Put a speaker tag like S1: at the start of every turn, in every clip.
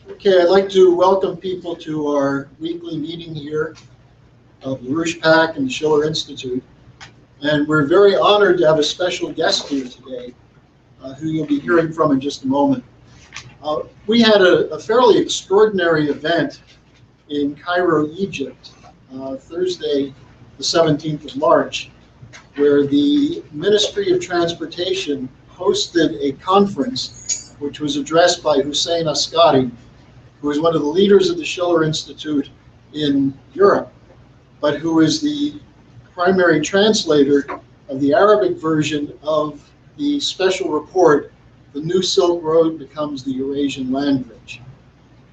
S1: Okay, I'd like to welcome people to our weekly meeting here of LaRouche PAC and the Schiller Institute. And we're very honored to have a special guest here today, who you'll be hearing from in just a moment. We had a fairly extraordinary event in Cairo, Egypt, Thursday, the 17th of March, where the Ministry of Transportation hosted a conference which was addressed by Hussein Askari, who is one of the leaders of the Schiller Institute in Europe, but who is the primary translator of the Arabic version of the special report, The New Silk Road Becomes the Eurasian Land Bridge.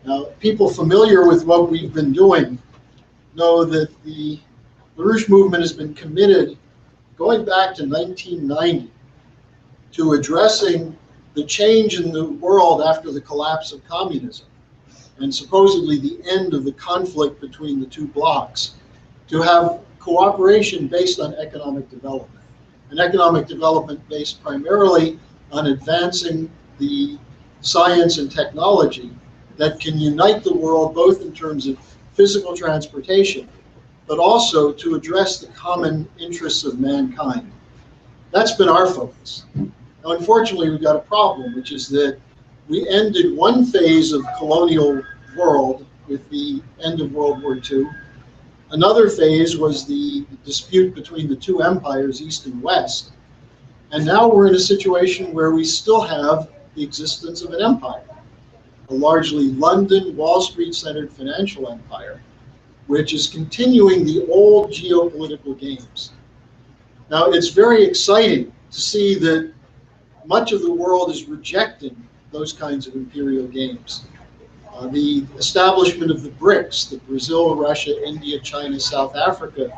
S1: Now, people familiar with what we've been doing know that the LaRouche movement has been committed, going back to 1990, to addressing the change in the world after the collapse of communism, and supposedly the end of the conflict between the two blocs, to have cooperation based on economic development. And economic development based primarily on advancing the science and technology that can unite the world both in terms of physical transportation, but also to address the common interests of mankind. That's been our focus. Now, unfortunately, we've got a problem, which is that we ended one phase of colonial world with the end of World War II. Another phase was the dispute between the two empires, East and West. And now we're in a situation where we still have the existence of an empire, a largely London, Wall Street-centered financial empire, which is continuing the old geopolitical games. Now, it's very exciting to see that much of the world is rejecting those kinds of imperial games. The establishment of the BRICS, the Brazil, Russia, India, China, South Africa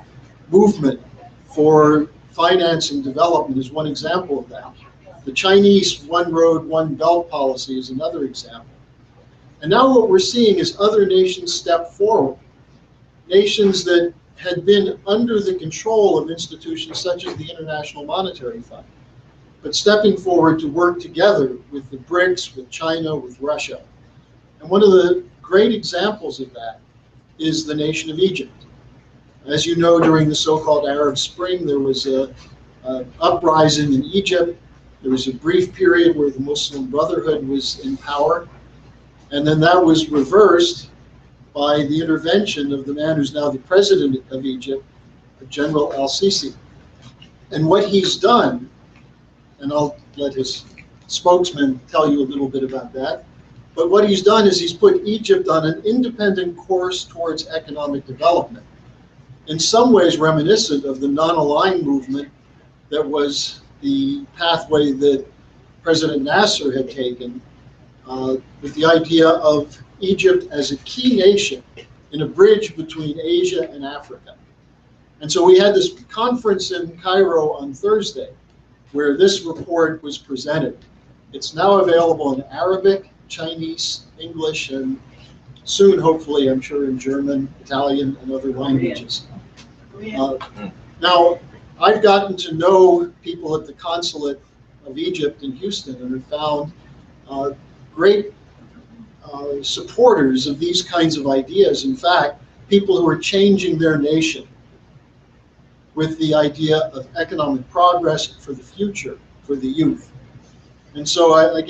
S1: movement for finance and development is one example of that. The Chinese one road, one belt policy is another example. And now what we're seeing is other nations step forward, nations that had been under the control of institutions such as the International Monetary Fund, but stepping forward to work together with the BRICS, with China, with Russia. And one of the great examples of that is the nation of Egypt. As you know, during the so-called Arab Spring, there was an uprising in Egypt. There was a brief period where the Muslim Brotherhood was in power. And then that was reversed by the intervention of the man who's now the president of Egypt, General al-Sisi. And what he's done, and I'll let his spokesman tell you a little bit about that, but what he's done is he's put Egypt on an independent course towards economic development, in some ways reminiscent of the non-aligned movement that was the pathway that President Nasser had taken, with the idea of Egypt as a key nation in a bridge between Asia and Africa. And so we had this conference in Cairo on Thursday where this report was presented. It's now available in Arabic, Chinese, English, and soon, hopefully, I'm sure, in German, Italian, and other languages. Now, I've gotten to know people at the Consulate of Egypt in Houston and have found great supporters of these kinds of ideas. In fact, people who are changing their nation with the idea of economic progress for the future, for the youth. And so, I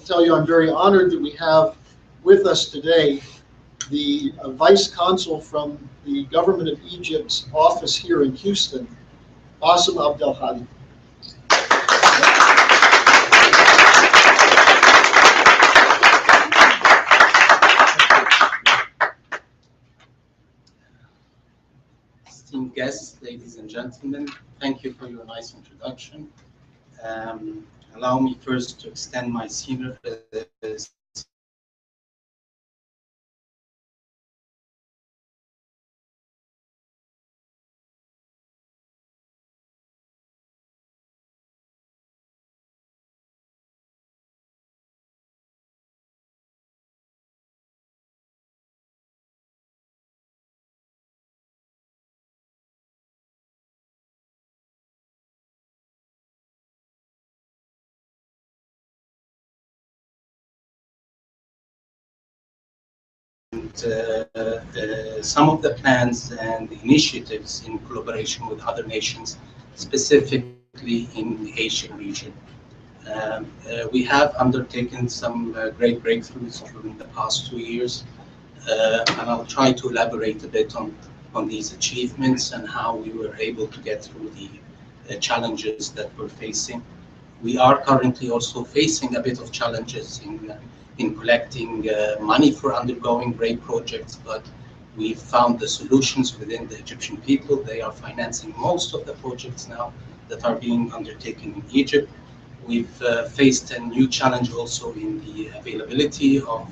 S1: tell you, I'm very honored that we have with us today the Vice Consul from the Government of Egypt's office here in Houston, Bassem Abdelhadi.
S2: Esteemed guests, ladies and gentlemen, thank you for your nice introduction. Allow me first to extend my sincere some of the plans and initiatives in collaboration with other nations, specifically in the Asian region. We have undertaken some great breakthroughs during the past 2 years, and I'll try to elaborate a bit on these achievements and how we were able to get through the challenges that we're facing. We are currently also facing a bit of challenges in collecting money for undergoing great projects, but we've found the solutions within the Egyptian people. They are financing most of the projects now that are being undertaken in Egypt. We've faced a new challenge also in the availability of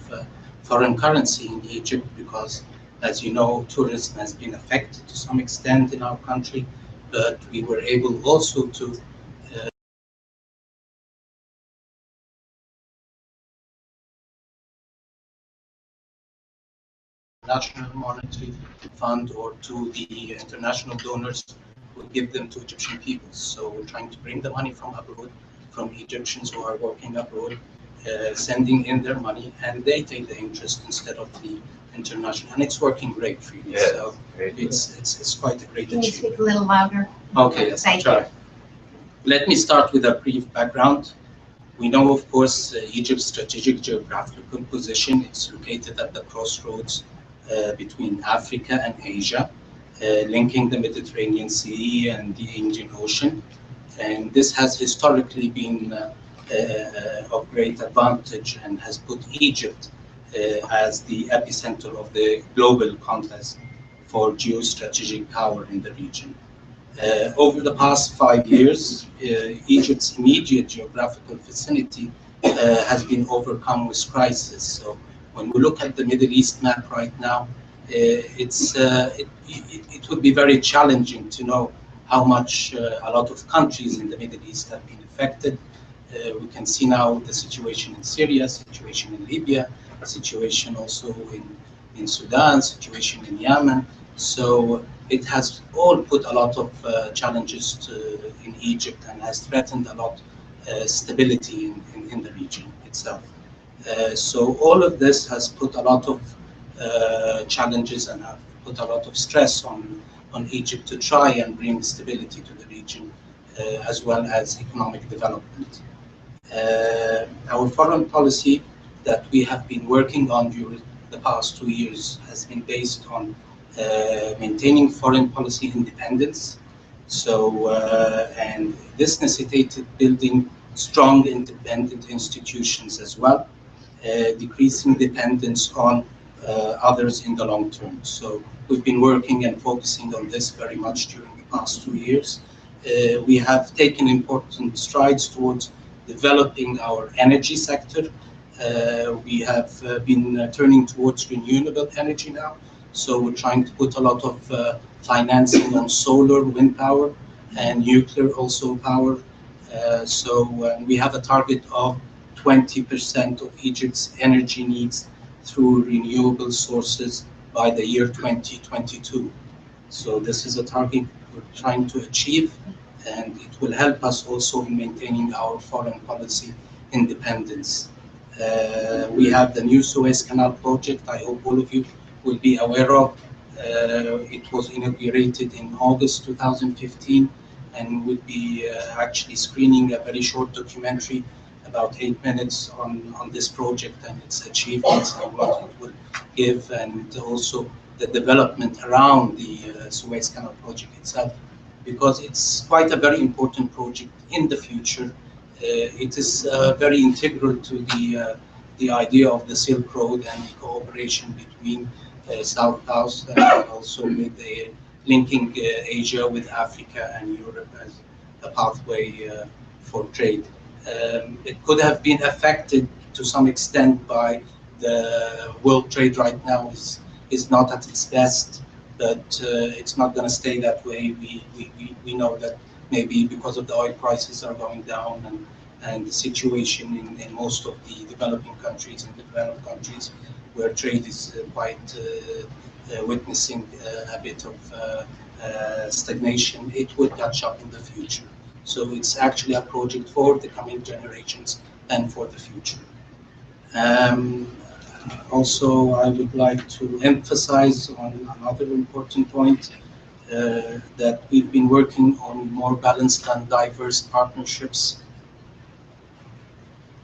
S2: foreign currency in Egypt because, as you know, tourism has been affected to some extent in our country, but we were able also to National Monetary Fund or to the international donors who give them to Egyptian people. So we're trying to bring the money from abroad, from Egyptians who are working abroad, sending in their money, and they take the interest instead of the international, and it's working great for you. Yeah, so it's quite a great achievement. Can you
S3: speak a little louder?
S2: Okay, yes, I'll try. Let me start with a brief background. We know, of course, Egypt's strategic geographical position. It's located at the crossroads between Africa and Asia, linking the Mediterranean Sea and the Indian Ocean. And this has historically been of great advantage and has put Egypt as the epicenter of the global contest for geostrategic power in the region. Over the past 5 years, Egypt's immediate geographical vicinity has been overcome with crisis. So when we look at the Middle East map right now, it would be very challenging to know how much a lot of countries in the Middle East have been affected. We can see now the situation in Syria, situation in Libya, situation also in Sudan, situation in Yemen. So it has all put a lot of challenges in Egypt and has threatened a lot stability in the region itself. So all of this has put a lot of challenges and have put a lot of stress on Egypt to try and bring stability to the region as well as economic development. Our foreign policy that we have been working on during the past 2 years has been based on maintaining foreign policy independence. So, and this necessitated building strong independent institutions as well, decreasing dependence on others in the long term. So we've been working and focusing on this very much during the past 2 years. We have taken important strides towards developing our energy sector. We have been turning towards renewable energy now. So we're trying to put a lot of financing on solar, wind power, and nuclear also power. So we have a target of 20% of Egypt's energy needs through renewable sources by the year 2022. So this is a target we're trying to achieve, and it will help us also in maintaining our foreign policy independence. We have the new Suez Canal project. I hope all of you will be aware of. It was inaugurated in August 2015, and we'll be actually screening a very short documentary, about 8 minutes, on this project and its achievements and what it will give, and also the development around the Suez Canal project itself, because it's quite a very important project in the future. It is very integral to the idea of the Silk Road and the cooperation between South and also with the linking Asia with Africa and Europe as a pathway for trade. It could have been affected to some extent by the world trade right now is not at its best, but it's not going to stay that way. We know that maybe because of the oil prices are going down and the situation in most of the developing countries and developed countries where trade is quite witnessing a bit of stagnation, it will catch up in the future. So it's actually a project for the coming generations and for the future. Also, I would like to emphasize on another important point that we've been working on more balanced and diverse partnerships.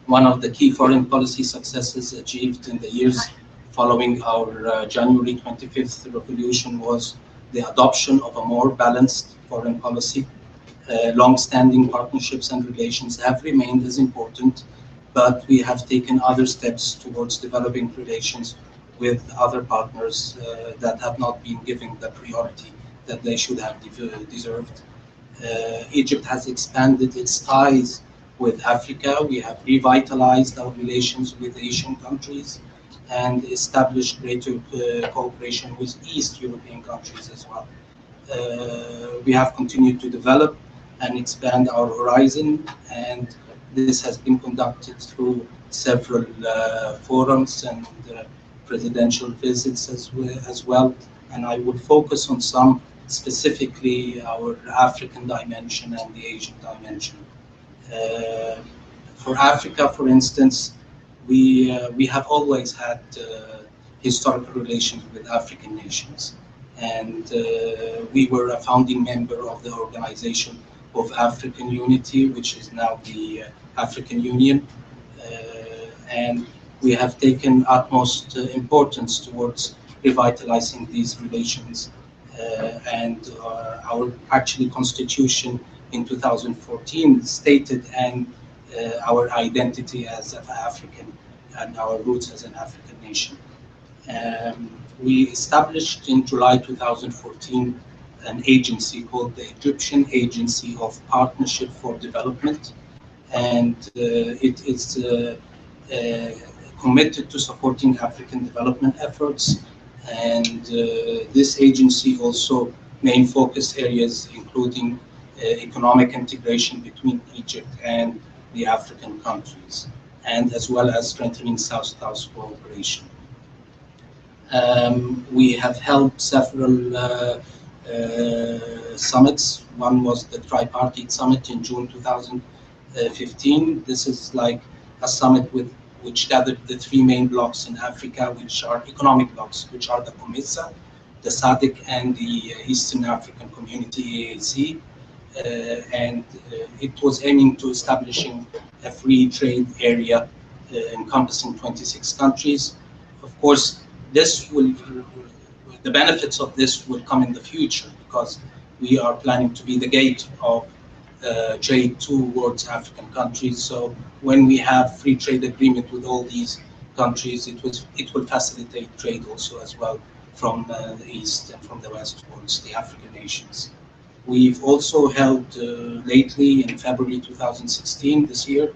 S2: One of the key foreign policy successes achieved in the years following our January 25th revolution was the adoption of a more balanced foreign policy. Long-standing partnerships and relations have remained as important, but we have taken other steps towards developing relations with other partners that have not been given the priority that they should have deserved. Egypt has expanded its ties with Africa. We have revitalized our relations with Asian countries and established greater cooperation with East European countries as well. We have continued to develop and expand our horizon, and this has been conducted through several forums and presidential visits as well. And I would focus on some, specifically our African dimension and the Asian dimension. For Africa, for instance, we have always had historical relations with African nations, and we were a founding member of the Organization of African Unity, which is now the African Union, and we have taken utmost importance towards revitalizing these relations, and our actually constitution in 2014 stated and our identity as an African and our roots as an African nation. We established in July 2014 an agency called the Egyptian Agency of Partnership for Development, and it is committed to supporting African development efforts. And this agency also main focus areas including economic integration between Egypt and the African countries, and as well as strengthening South-South cooperation. We have held several summits. One was the Tripartite Summit in June 2015. This is like a summit which gathered the three main blocks in Africa, which are economic blocks, which are the COMESA, the SADC, and the Eastern African Community, EAC. And it was aiming to establishing a free trade area encompassing 26 countries. Of course, the benefits of this will come in the future, because we are planning to be the gate of trade towards African countries. So when we have free trade agreement with all these countries, it will facilitate trade also as well from the East and from the West towards the African nations. We've also held lately in February 2016, this year,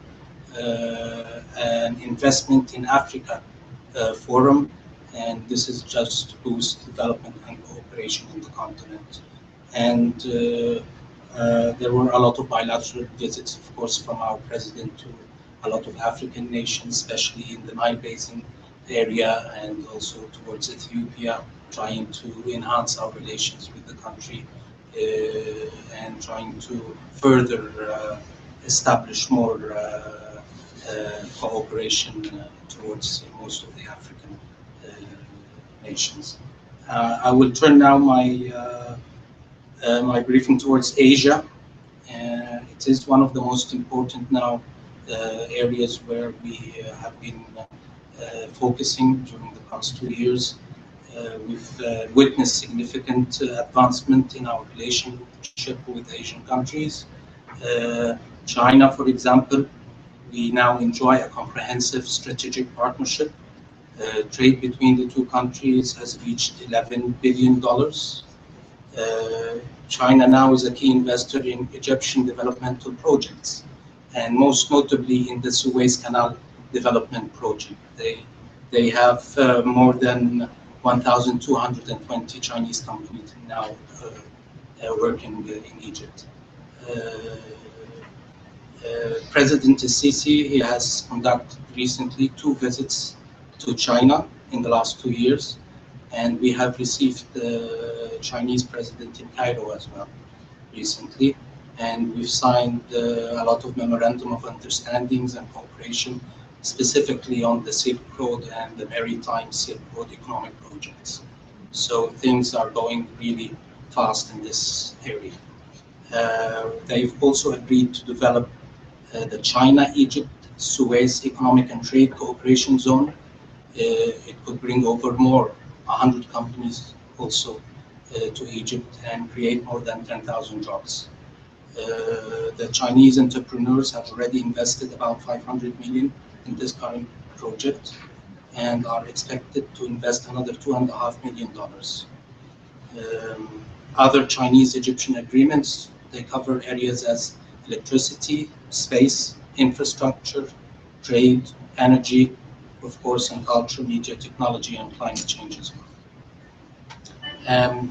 S2: an investment in Africa forum, and this is just to boost development and cooperation in the continent. And there were a lot of bilateral visits, of course, from our president to a lot of African nations, especially in the Nile Basin area and also towards Ethiopia, trying to enhance our relations with the country and trying to further establish more cooperation towards most of the African nations. I will turn now my my briefing towards Asia. It is one of the most important now areas where we have been focusing during the past 2 years. We've witnessed significant advancement in our relationship with Asian countries. China, for example, we now enjoy a comprehensive strategic partnership. Trade between the two countries has reached $11 billion. China now is a key investor in Egyptian developmental projects, and most notably in the Suez Canal development project. They have more than 1,220 Chinese companies now working in Egypt. President Sisi, he has conducted recently 2 visits to China in the last 2 years, and we have received the Chinese president in Cairo as well recently, and we've signed a lot of memorandum of understandings and cooperation specifically on the Silk Road and the maritime Silk Road economic projects. So things are going really fast in this area. They've also agreed to develop the China-Egypt Suez Economic and Trade Cooperation Zone. It could bring over 100 companies also to Egypt and create more than 10,000 jobs. The Chinese entrepreneurs have already invested about 500 million in this current project and are expected to invest another $2.5 million. Other Chinese-Egyptian agreements, they cover areas as electricity, space, infrastructure, trade, energy, of course, and culture, media, technology, and climate change as well.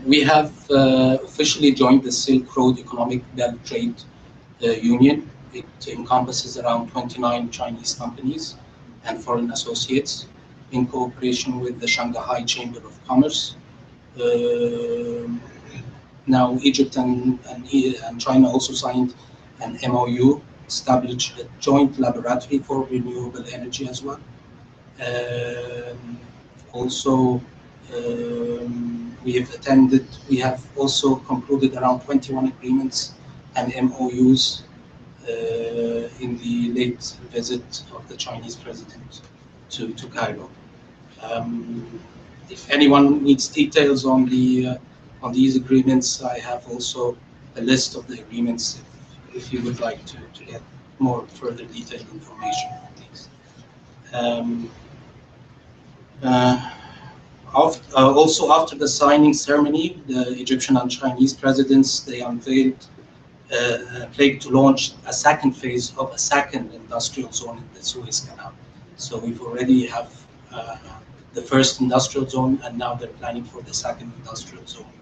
S2: We have officially joined the Silk Road Economic Belt Trade Union. It encompasses around 29 Chinese companies and foreign associates in cooperation with the Shanghai Chamber of Commerce. Now, Egypt and China also signed an MOU, established a joint laboratory for renewable energy as well. Also, we have also concluded around 21 agreements and MOUs in the late visit of the Chinese president to Cairo. If anyone needs details on these agreements, I have also a list of the agreements if you would like to get more further detailed information on these. Also, after the signing ceremony, the Egyptian and Chinese presidents, they unveiled a plan to launch a second phase of a second industrial zone in the Suez Canal. So we've already have the first industrial zone, and now they're planning for the second industrial zone.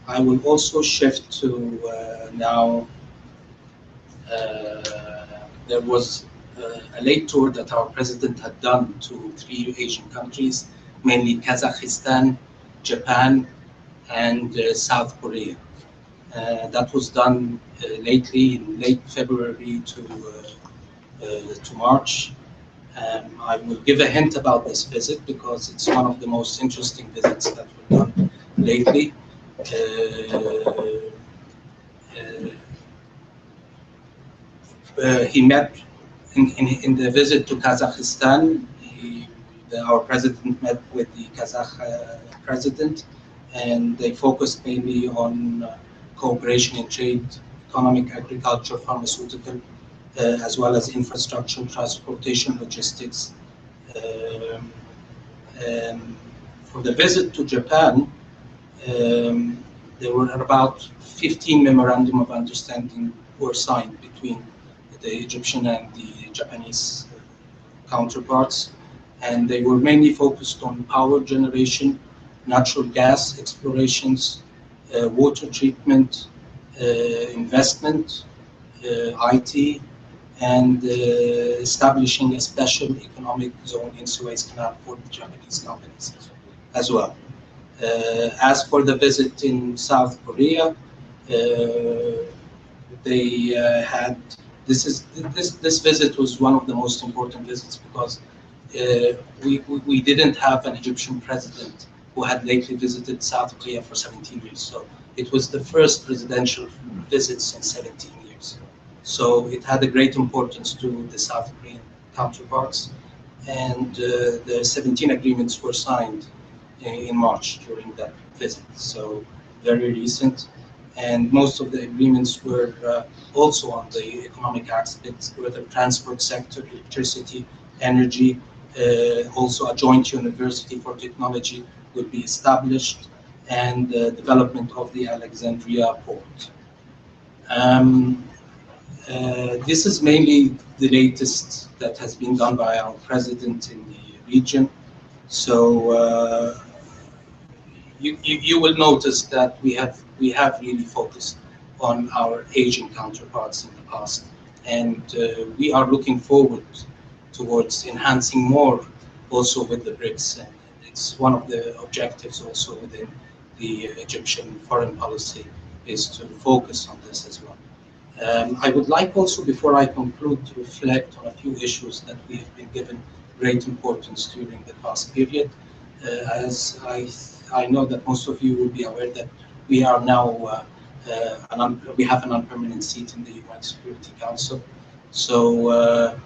S2: I will also shift to now. There was a late tour that our president had done to 3 Asian countries, mainly Kazakhstan, Japan, and South Korea. That was done lately in late February to March. I will give a hint about this visit because it's one of the most interesting visits that were done lately. He met in the visit to Kazakhstan. Our president met with the Kazakh president, and they focused mainly on cooperation in trade, economic, agriculture, pharmaceutical, as well as infrastructure, transportation, logistics. For the visit to Japan, there were about 15 memorandum of understanding were signed between the Egyptian and the Japanese counterparts, and they were mainly focused on power generation, natural gas explorations, water treatment, investment, IT, and establishing a special economic zone in Suez Canal for the Japanese companies as well. As for the visit in South Korea, they had this visit was one of the most important visits because we didn't have an Egyptian president who had lately visited South Korea for 17 years. So it was the first presidential visit since 17 years. So it had a great importance to the South Korean counterparts, and the 17 agreements were signed in March during that visit. So very recent. And most of the agreements were also on the economic aspects, whether transport sector, electricity, energy. Also a joint university for technology will be established, and the development of the Alexandria port. This is mainly the latest that has been done by our president in the region. So you will notice that we have really focused on our Asian counterparts in the past, and we are looking forward towards enhancing more also with the BRICS, and it's one of the objectives also within the Egyptian foreign policy is to focus on this as well. I would like also, before I conclude, to reflect on a few issues that we have been given great importance during the past period. As I know that most of you will be aware that we are now we have an unpermanent seat in the UN Security Council. So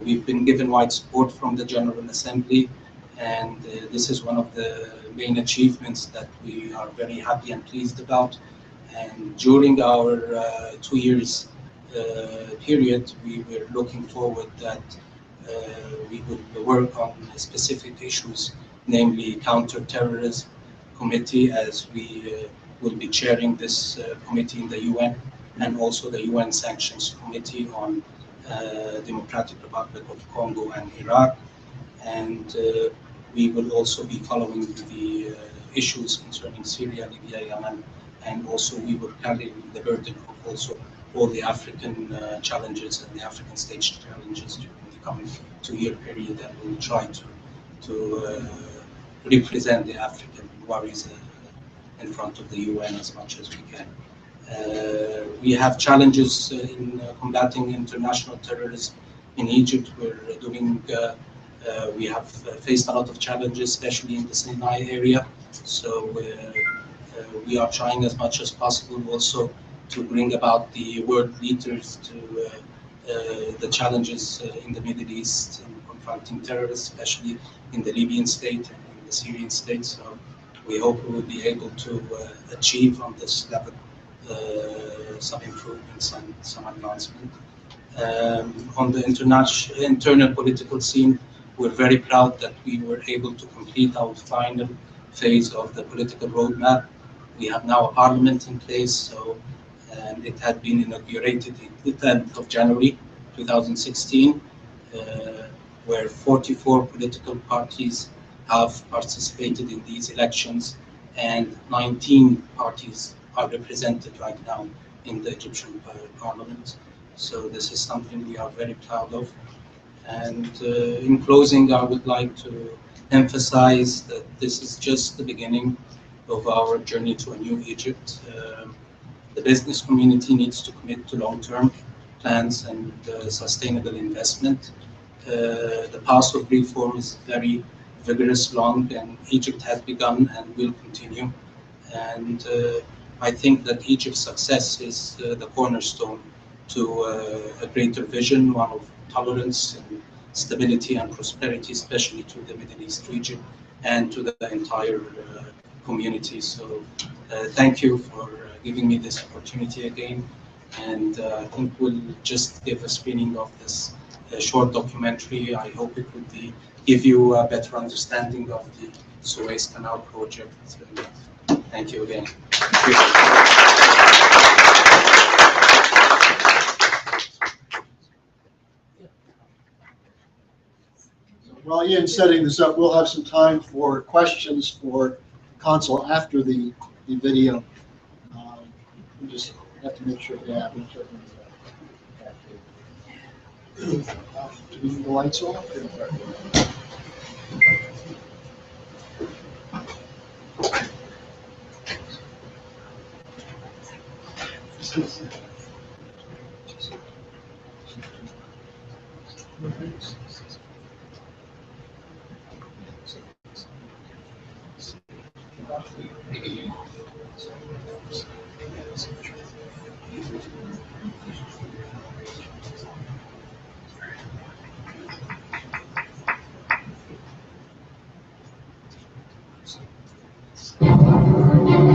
S2: we've been given wide support from the General Assembly, and this is one of the main achievements that we are very happy and pleased about. And during our 2 years period, we were looking forward that we would work on specific issues, namely counter-terrorism committee, as we will be chairing this committee in the UN, and also the UN Sanctions Committee on Democratic Republic of Congo and Iraq. And we will also be following the issues concerning Syria, Libya, Yemen, and also we will carry the burden of also all the African challenges and the African stage challenges during the coming 2-year period, and we'll try to represent the African worries in front of the UN as much as we can. We have challenges in combating international terrorism in Egypt. We have faced a lot of challenges, especially in the Sinai area. So we are trying as much as possible also to bring about the world leaders to the challenges in the Middle East in confronting terrorists, especially in the Libyan state and in the Syrian state. So we hope we will be able to achieve on this level some improvements and some advancement. On the internal political scene, we're very proud that we were able to complete our final phase of the political roadmap. We have now a parliament in place, and it had been inaugurated the 10th of January 2016, where 44 political parties have participated in these elections, and 19 parties are represented right now in the Egyptian parliament. So this is something we are very proud of. And in closing, I would like to emphasize that this is just the beginning of our journey to a new Egypt. The business community needs to commit to long-term plans and sustainable investment. The path of reform is very vigorous, long, and Egypt has begun and will continue. And I think that Egypt's success is the cornerstone to a greater vision, one of tolerance and stability and prosperity, especially to the Middle East region and to the entire community. So thank you for giving me this opportunity again. And I think we'll just give a screening of this short documentary. I hope it will give you a better understanding of the Suez Canal project. Thank you again.
S1: While Ian's setting this up, we'll have some time for questions for Consul after the video. We just have to make sure they happen. Do we need the lights off?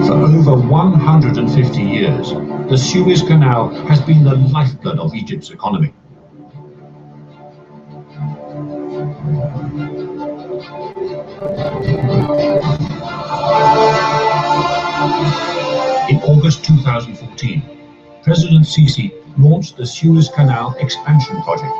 S3: For over 150 years, the Suez Canal has been the lifeblood of Egypt's economy. In August 2014, President Sisi launched the Suez Canal expansion project.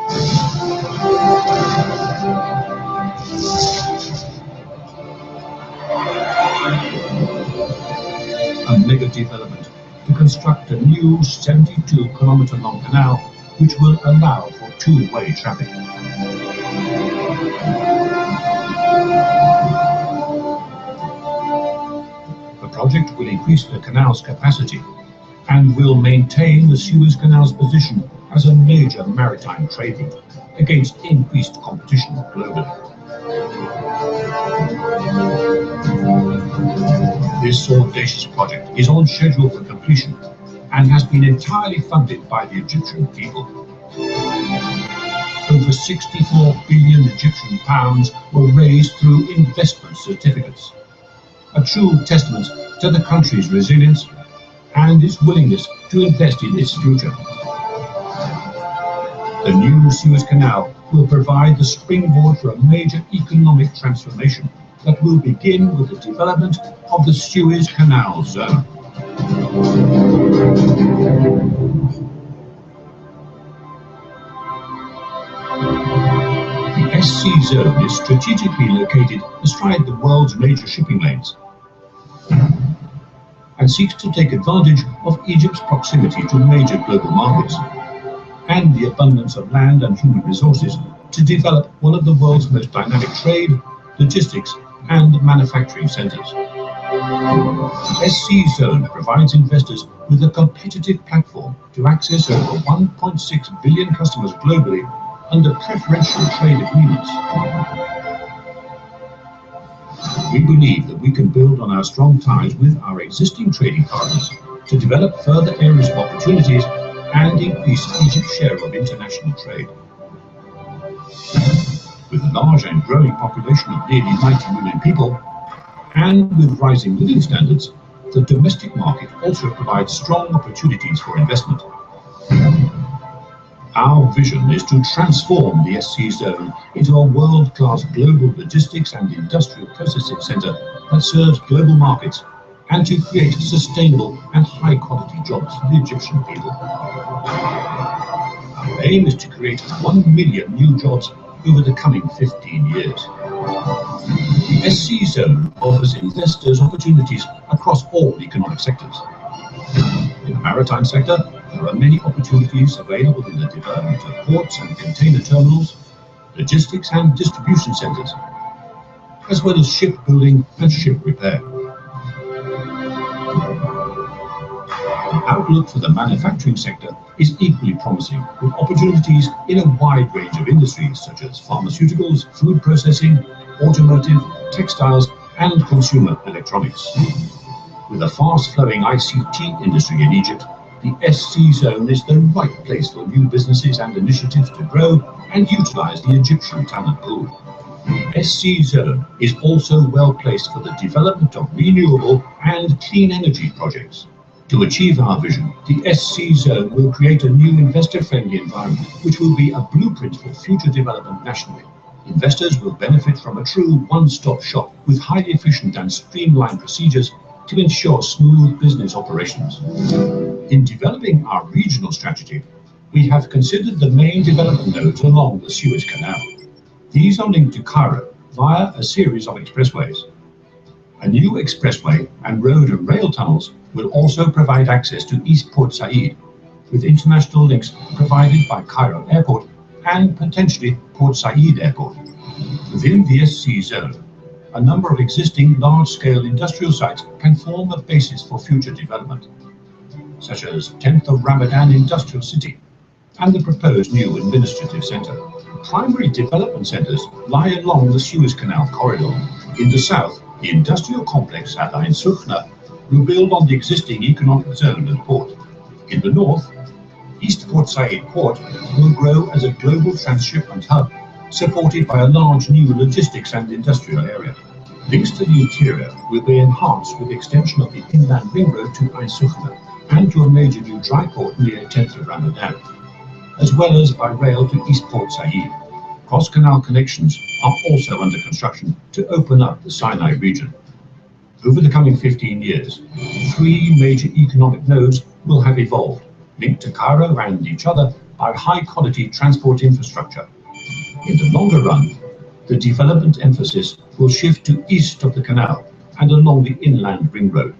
S3: A mega development to construct a new 72-kilometer-long canal which will allow for two-way traffic. The project will increase the canal's capacity and will maintain the Suez Canal's position as a major maritime trade route against increased competition globally. This audacious project is on schedule for completion and has been entirely funded by the Egyptian people. Over 64 billion Egyptian pounds were raised through investment certificates, a true testament to the country's resilience and its willingness to invest in its future. The new Suez Canal will provide the springboard for a major economic transformation that will begin with the development of the Suez Canal zone. The SC zone is strategically located astride the world's major shipping lanes and seeks to take advantage of Egypt's proximity to major global markets and the abundance of land and human resources to develop one of the world's most dynamic trade, logistics, and manufacturing centers. The SC Zone provides investors with a competitive platform to access over 1.6 billion customers globally under preferential trade agreements. We believe that we can build on our strong ties with our existing trading partners to develop further areas of opportunities and increase Egypt's share of international trade. With a large and growing population of nearly 90 million people, and with rising living standards, the domestic market also provides strong opportunities for investment. Our vision is to transform the SC Zone into a world-class global logistics and industrial processing center that serves global markets and to create sustainable and high-quality jobs for the Egyptian people. Our aim is to create 1 million new jobs over the coming 15 years. The SC Zone offers investors opportunities across all economic sectors. In the maritime sector, there are many opportunities available in the development of ports and container terminals, logistics and distribution centers, as well as shipbuilding and ship repair. The outlook for the manufacturing sector is equally promising, with opportunities in a wide range of industries such as pharmaceuticals, food processing, automotive, textiles, and consumer electronics. With a fast-flowing ICT industry in Egypt, the SC Zone is the right place for new businesses and initiatives to grow and utilize the Egyptian talent pool. The SC Zone is also well placed for the development of renewable and clean energy projects. To achieve our vision, the SC Zone will create a new investor-friendly environment which will be a blueprint for future development nationally. Investors will benefit from a true one-stop shop with highly efficient and streamlined procedures to ensure smooth business operations. In developing our regional strategy, we have considered the main development nodes along the Suez Canal. These are linked to Cairo via a series of expressways. A new expressway and road and rail tunnels will also provide access to East Port Said, with international links provided by Cairo Airport and potentially Port Said Airport. Within the SC Zone, a number of existing large-scale industrial sites can form a basis for future development, such as 10th of Ramadan Industrial City and the proposed new administrative centre. Primary development centres lie along the Suez Canal corridor. In the south, the industrial complex at Ain Sukhna will build on the existing economic zone and port. In the north, East Port Said Port will grow as a global transshipment hub, supported by a large new logistics and industrial area. Links to the interior will be enhanced with the extension of the inland ring road to Ain Sukhna and to a major new dry port near 10th of Ramadan, as well as by rail to East Port Said. Cross-canal connections are also under construction to open up the Sinai region. Over the coming 15 years, 3 major economic nodes will have evolved, linked to Cairo and each other by high-quality transport infrastructure. In the longer run, the development emphasis will shift to east of the canal and along the inland ring road.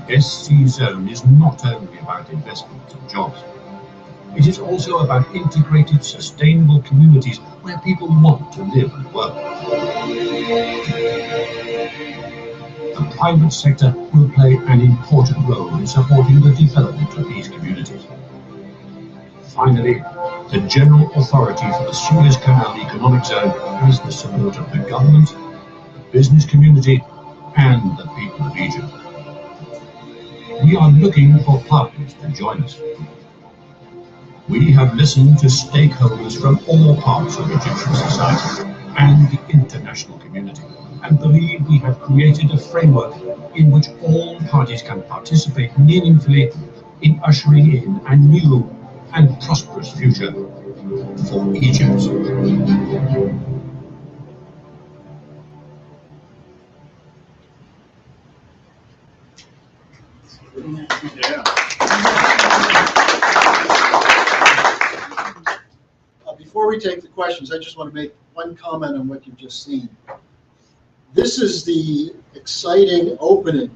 S3: The SC zone is not only about investment and jobs. It is also about integrated, sustainable communities where people want to live and work. The private sector will play an important role in supporting the development of these communities. Finally, the general authority for the Suez Canal Economic Zone has the support of the government, the business community, and the people of Egypt. We are looking for partners to join us. We have listened to stakeholders from all parts of Egyptian society and the international community, and believe we have created a framework in which all parties can participate meaningfully in ushering in a new and prosperous future for Egypt.
S1: Yeah. Before we take the questions, I just want to make one comment on what you've just seen. This is the exciting opening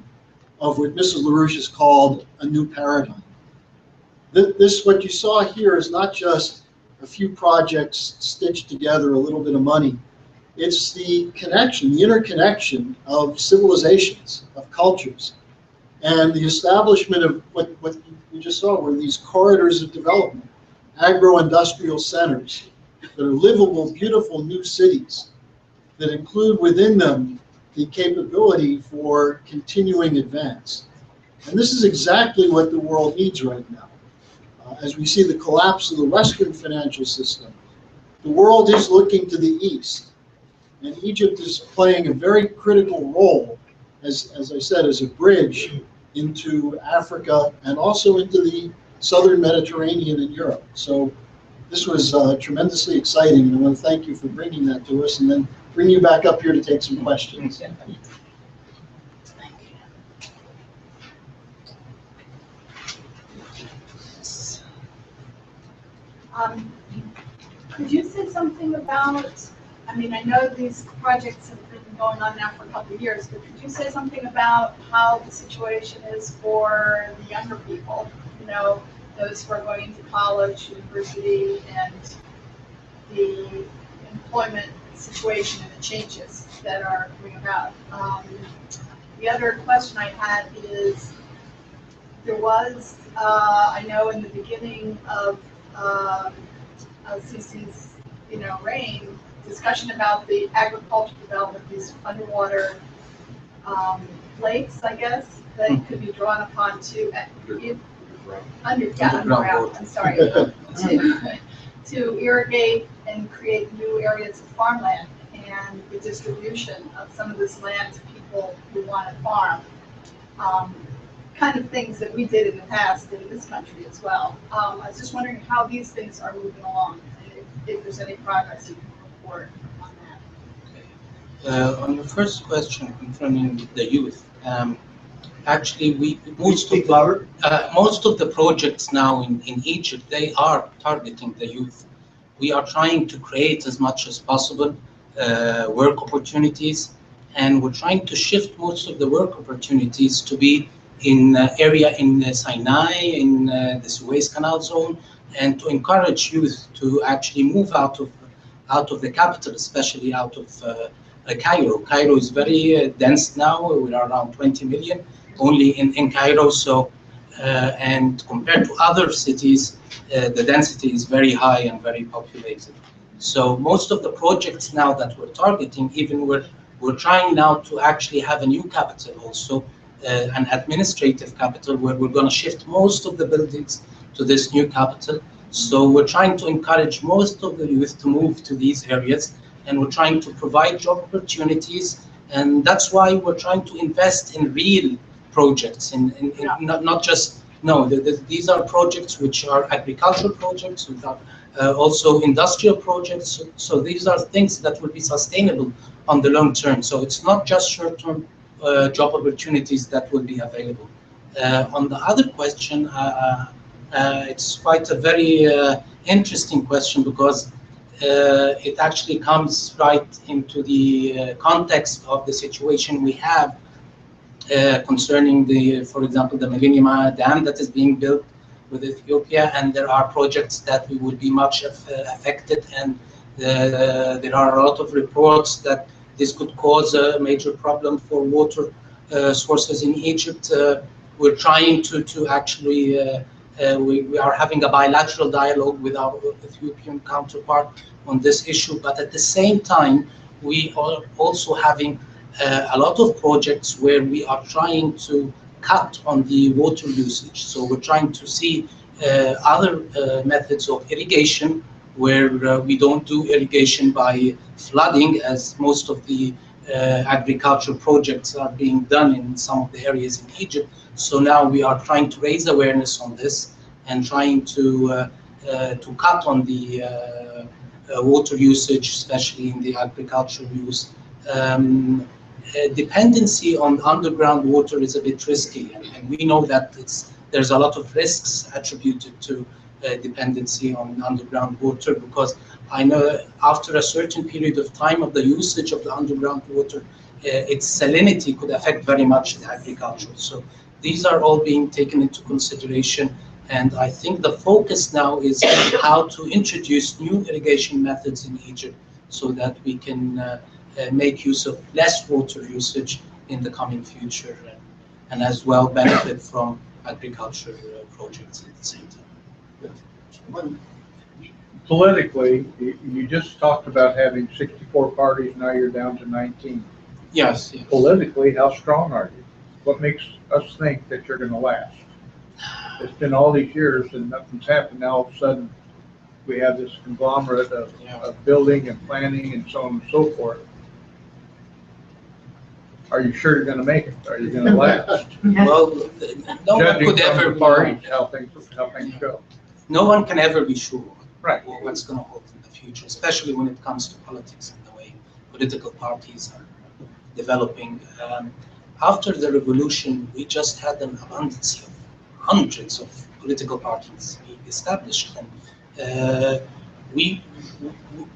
S1: of what Mrs. LaRouche has called a new paradigm. What you saw here is not just a few projects stitched together, a little bit of money. It's the connection, the interconnection of civilizations, of cultures, and the establishment of what you just saw were these corridors of development, agro-industrial centers that are livable, beautiful new cities that include within them the capability for continuing advance. And this is exactly what the world needs right now. As we see the collapse of the Western financial system, the world is looking to the East. And Egypt is playing a very critical role, as I said, as a bridge into Africa and also into the Southern Mediterranean and Europe. So this was tremendously exciting, and I want to thank you for bringing that to us, and then bring you back up here to take some questions.
S4: Could you say something about, I mean, I know these projects have been going on now for a couple of years, but could you say something about how the situation is for the younger people, you know, those who are going to college, university, and the employment situation and the changes that are coming about? The other question I had is, there was, I know in the beginning of Sisi's, reign, discussion about the agricultural development, these underwater lakes, I guess, that could be drawn upon to underground. I'm sorry, to irrigate and create new areas of farmland, and the distribution of some of this land to people who want to farm. Kind of things that we did in the past in this country as well. I was just wondering how these things are moving along, and if there's any progress you can report on that.
S2: On your first question concerning the youth, actually most of the projects now in Egypt, they are targeting the youth. We are trying to create as much as possible work opportunities, and we're trying to shift most of the work opportunities to be in area in Sinai, in the Suez Canal zone, and to encourage youth to actually move out of the capital, especially out of Cairo. Cairo is very dense now. We are around 20 million only in Cairo. So, and compared to other cities, the density is very high and very populated. So most of the projects now that we're targeting, even we're trying now to actually have a new capital also, an administrative capital, where we're going to shift most of the buildings to this new capital. So we're trying to encourage most of the youth to move to these areas, and we're trying to provide job opportunities. And that's why we're trying to invest in real projects, not just, no, these are projects which are agricultural projects, which are also industrial projects. So these are things that will be sustainable on the long term. So it's not just short-term job opportunities that will be available. On the other question, it's quite a very interesting question, because it actually comes right into the context of the situation we have concerning for example, the Millennium Dam that is being built with Ethiopia, and there are projects that we will be much affected, and there are a lot of reports that this could cause a major problem for water sources in Egypt. We're trying to actually we are having a bilateral dialogue with our Ethiopian counterpart on this issue, but at the same time, we are also having a lot of projects where we are trying to cut on the water usage. So we're trying to see other methods of irrigation, where we don't do irrigation by flooding, as most of the agricultural projects are being done in some of the areas in Egypt. So now we are trying to raise awareness on this and trying to cut on the water usage, especially in the agricultural use. Dependency on underground water is a bit risky, and we know that there's a lot of risks attributed to dependency on underground water, because I know after a certain period of time of the usage of the underground water, its salinity could affect very much the agriculture. So these are all being taken into consideration, and I think the focus now is how to introduce new irrigation methods in Egypt so that we can make use of less water usage in the coming future, and as well benefit from agriculture projects at the same time.
S5: Politically, you just talked about having 64 parties, now you're down to 19.
S2: Yes.
S5: Politically, how strong are you? What makes us think that you're going to last? It's been all these years and nothing's happened. Now all of a sudden we have this conglomerate of building and planning and so on and so forth. Are you sure you're going to make it? Are you going to last?
S2: Well, no one could ever
S5: parties, how things go.
S2: No one can ever be sure
S5: Right.
S2: what's going to hold in the future, especially when it comes to politics and the way political parties are developing. After the revolution, we just had an abundance of hundreds of political parties being established, and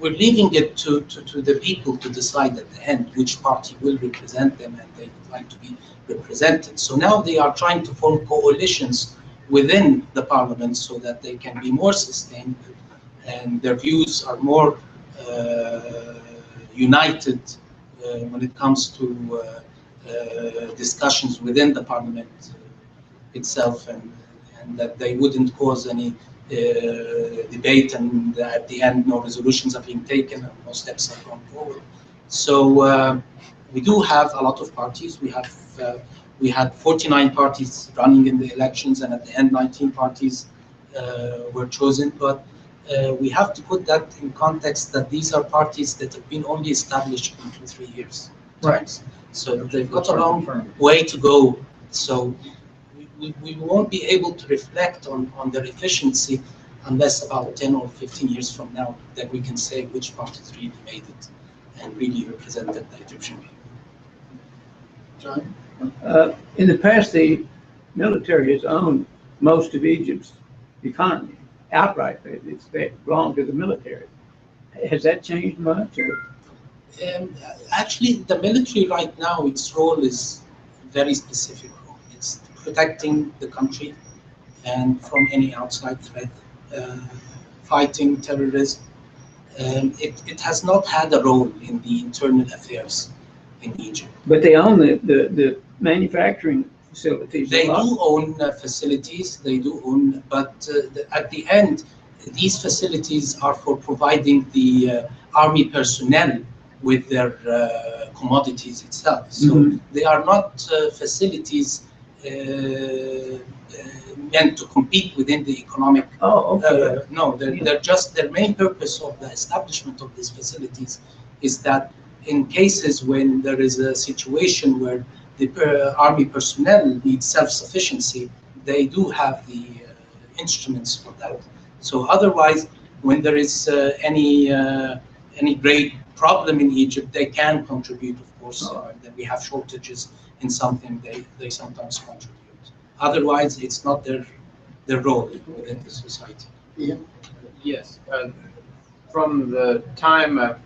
S2: we're leaving it to the people to decide at the end which party will represent them, and they would like to be represented. So now they are trying to form coalitions within the parliament so that they can be more sustainable and their views are more united when it comes to discussions within the parliament itself, and that they wouldn't cause any debate, and at the end no resolutions are being taken and no steps are gone forward. So we do have a lot of parties. We had 49 parties running in the elections, and at the end 19 parties were chosen, but we have to put that in context that these are parties that have been only established in 2 or 3 years.
S5: Right.
S2: So they've got a long way to go. So we won't be able to reflect on their efficiency unless about 10 or 15 years from now that we can say which parties really made it and really represented the Egyptian people.
S1: John?
S6: In the past, the military has owned most of Egypt's economy outright. They belong to the military. Has that changed much?
S2: Actually, the military right now, its role is very specific role. It's protecting the country and from any outside threat, fighting terrorism. It has not had a role in the internal affairs in Egypt.
S6: But they own the manufacturing facilities.
S2: They do own facilities, they do own, but at the end, these facilities are for providing the army personnel with their commodities itself. So they are not facilities meant to compete within the economic. No, they're just, their main purpose of the establishment of these facilities is that in cases when there is a situation where the army personnel need self-sufficiency, they do have the instruments for that. So otherwise, when there is any great problem in Egypt, they can contribute, of course. Then we have shortages in something, they sometimes contribute. Otherwise, it's not their role within the society.
S1: Yeah.
S7: Yes. From the time of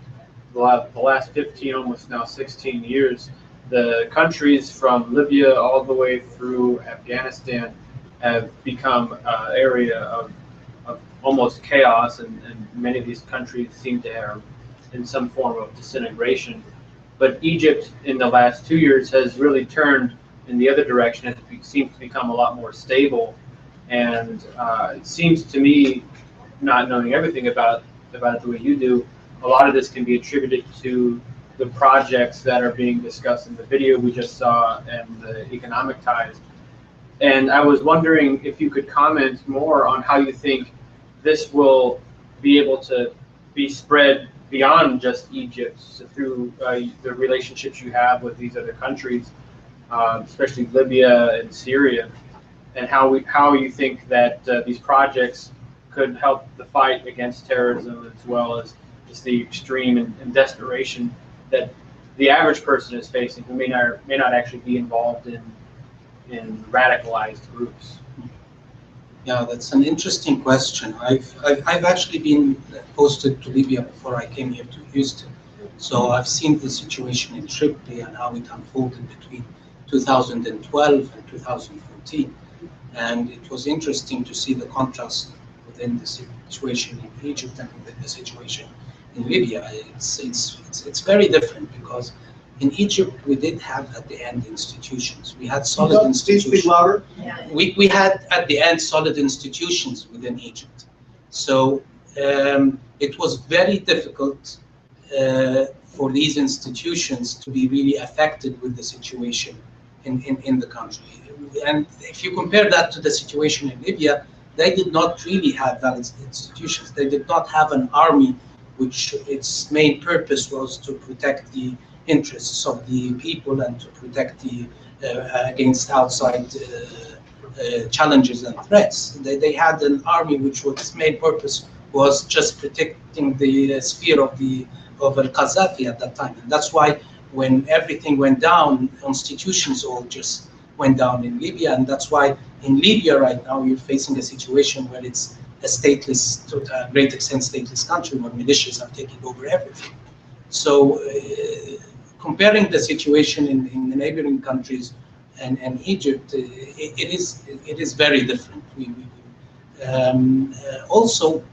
S7: the last 15, almost now 16 years, the countries from Libya all the way through Afghanistan have become an area of almost chaos, and many of these countries seem to have in some form of disintegration. But Egypt in the last 2 years has really turned in the other direction. It seems to become a lot more stable, and it seems to me, not knowing everything about it the way you do, a lot of this can be attributed to the projects that are being discussed in the video we just saw and the economic ties. And I was wondering if you could comment more on how you think this will be able to be spread beyond just Egypt, so through the relationships you have with these other countries, especially Libya and Syria, and how you think that these projects could help the fight against terrorism, as well as just the extreme and desperation that the average person is facing, who may not actually be involved in radicalized groups.
S2: Yeah, that's an interesting question. I've actually been posted to Libya before I came here to Houston. So I've seen the situation in Tripoli and how it unfolded between 2012 and 2014. And it was interesting to see the contrast within the situation in Egypt and within the situation in Libya. It's very different, because in Egypt, we did have at the end institutions. We had solid institutions.
S1: Speak louder.
S2: We had at the end solid institutions within Egypt. So it was very difficult for these institutions to be really affected with the situation in the country. And if you compare that to the situation in Libya, they did not really have valid institutions. They did not have an army which its main purpose was to protect the interests of the people and to protect the against outside challenges and threats. They had an army which its main purpose was just protecting the sphere of Al-Qaddafi at that time. And that's why when everything went down, institutions all just went down in Libya. And that's why in Libya right now you're facing a situation where it's a stateless, to a great extent stateless country, where militias are taking over everything. So comparing the situation in the neighboring countries and Egypt, it is very different. Also,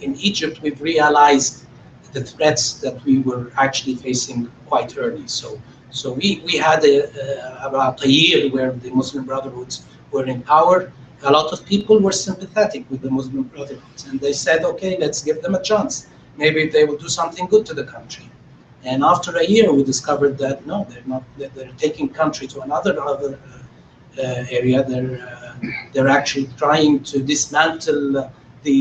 S2: in Egypt, we've realized the threats that we were actually facing quite early. So we had about a year where the Muslim Brotherhoods were in power. A lot of people were sympathetic with the Muslim Brotherhoods, and they said, okay, let's give them a chance. Maybe they will do something good to the country. And after a year, we discovered that no, they're not. They're taking country to another area. They're actually trying to dismantle the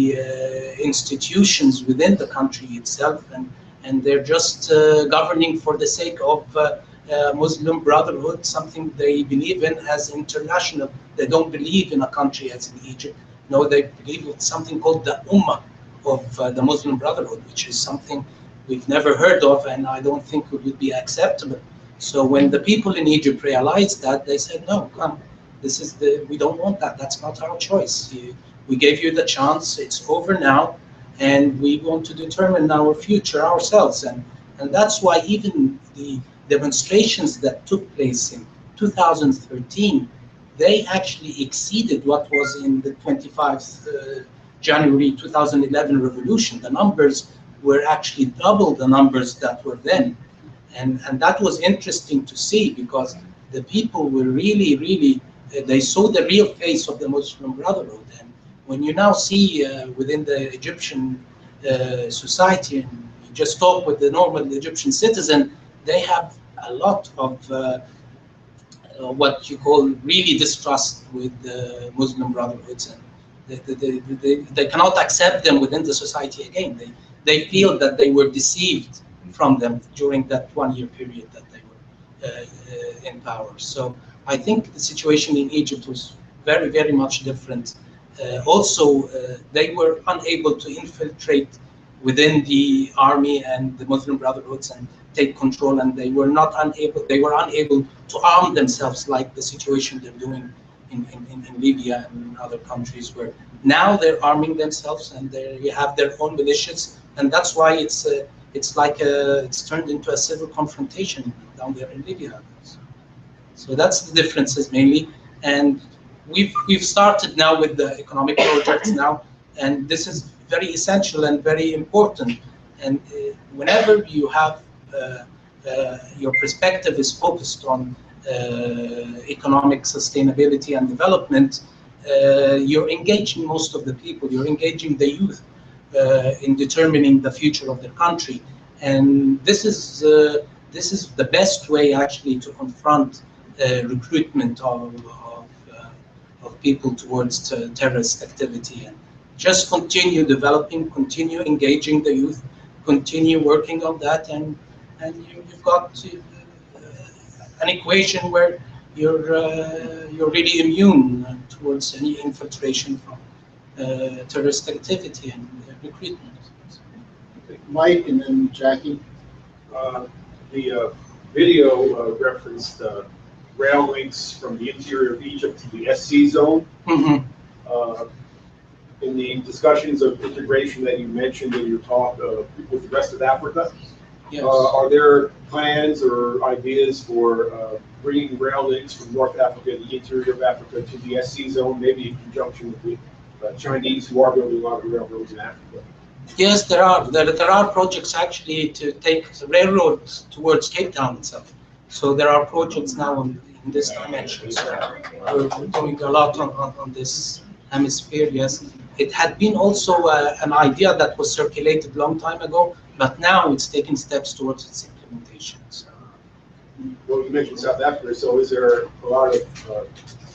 S2: institutions within the country itself, and they're just governing for the sake of Muslim Brotherhood, something they believe in as international. They don't believe in a country as in Egypt. No, they believe in something called the Ummah of the Muslim Brotherhood, which is something we've never heard of, and I don't think it would be acceptable. So when the people in Egypt realized that, they said, no, come, we don't want that. That's not our choice. We gave you the chance. It's over now, and we want to determine our future ourselves. And that's why even the demonstrations that took place in 2013, they actually exceeded what was in the 25th January 2011 revolution. The numbers were actually double the numbers that were then. And that was interesting to see, because the people were really, they saw the real face of the Muslim Brotherhood. And when you now see within the Egyptian society, and you just talk with the normal Egyptian citizen, they have a lot of what you call really distrust with the Muslim brotherhoods, and they cannot accept them within the society again. They feel that they were deceived from them during that 1-year period that they were in power. So I think the situation in Egypt was very, very much different. Also, they were unable to infiltrate within the army and the Muslim brotherhoods and take control, and they were unable to arm themselves like the situation they're doing in Libya and in other countries, where now they're arming themselves and they have their own militias, and that's why it's turned into a civil confrontation down there in Libya. So that's the differences mainly, and we've started now with the economic projects now, and this is very essential and very important. And whenever you have your perspective is focused on economic sustainability and development, you're engaging most of the people, you're engaging the youth in determining the future of their country. And this is the best way actually to confront recruitment of people towards terrorist activity, and just continue developing, continue engaging the youth, continue working on that, and you've got an equation where you're really immune towards any infiltration from terrorist activity and recruitment.
S1: Mike and then Jackie.
S8: The video referenced rail links from the interior of Egypt to the SC zone.
S2: Mm-hmm.
S8: In the discussions of integration that you mentioned in your talk with the rest of Africa,
S2: Yes.
S8: Are there plans or ideas for bringing rail links from North Africa, the interior of Africa, to the SC zone, maybe in conjunction with the Chinese who are building a lot of railroads in Africa?
S2: Yes, there are projects actually to take the railroads towards Cape Town itself. So there are projects now in this dimension. So we're doing a lot on this hemisphere. Yes, it had been also an idea that was circulated a long time ago, but now it's taking steps towards its implementation. So.
S8: Well, you mentioned South Africa, so is there a lot of,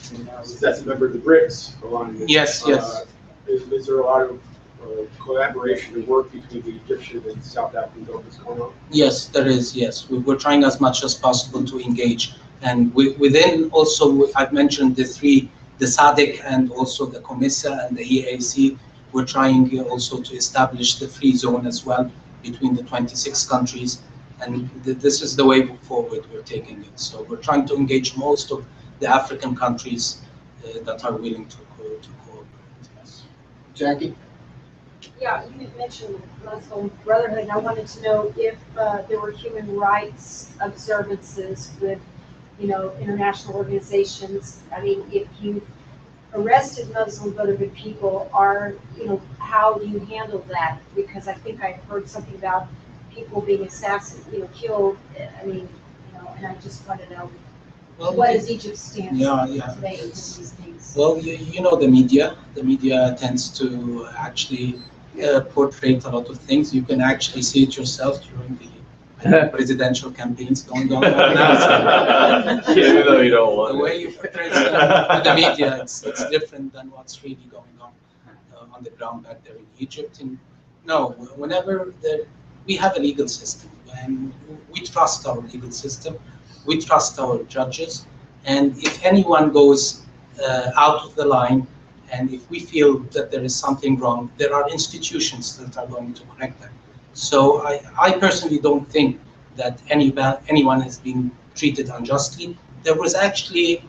S8: since that's a member of the BRICS alignment?
S2: Yes, yes.
S8: Is there a lot of collaboration and work between the Egyptian and South African governments going on?
S2: Yes, there is, yes. We're trying as much as possible to engage. And within also, I've mentioned the SADC and also the COMISA and the EAC. We're trying also to establish the free zone as well between the 26 countries. And this is the way forward we're taking it. So we're trying to engage most of the African countries that are willing to cooperate. Yes.
S1: Jackie?
S9: Yeah, you had mentioned Muslim Brotherhood, and I wanted to know if there were human rights observances with, international organizations. I mean, if you arrested Muslim Brotherhood people, how do you handle that? Because I think I've heard something about people being assassinated, killed. I mean, and I just want to know, what is Egypt's stance today in these things? Well,
S2: you know the media. The media tends to actually portray a lot of things. You can actually see it yourself during the presidential campaigns going on now. So,
S10: even though you don't want
S2: the way you portray the media, it's different than what's really going on the ground back there in Egypt. And no, whenever we have a legal system, and we trust our legal system, we trust our judges, and if anyone goes out of the line, and if we feel that there is something wrong, there are institutions that are going to correct that. So I personally don't think that anyone is being treated unjustly. There was actually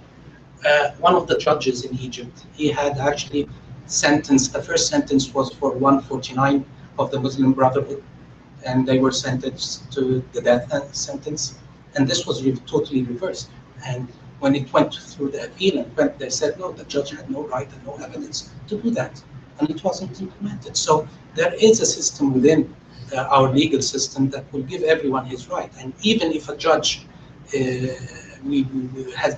S2: one of the judges in Egypt, he had actually sentenced, the first sentence was for 149 of the Muslim Brotherhood, and they were sentenced to the death sentence. And this was totally reversed. And when it went through the appeal and they said, no, the judge had no right and no evidence to do that. And it wasn't implemented. So there is a system within our legal system that will give everyone his right. And even if a judge has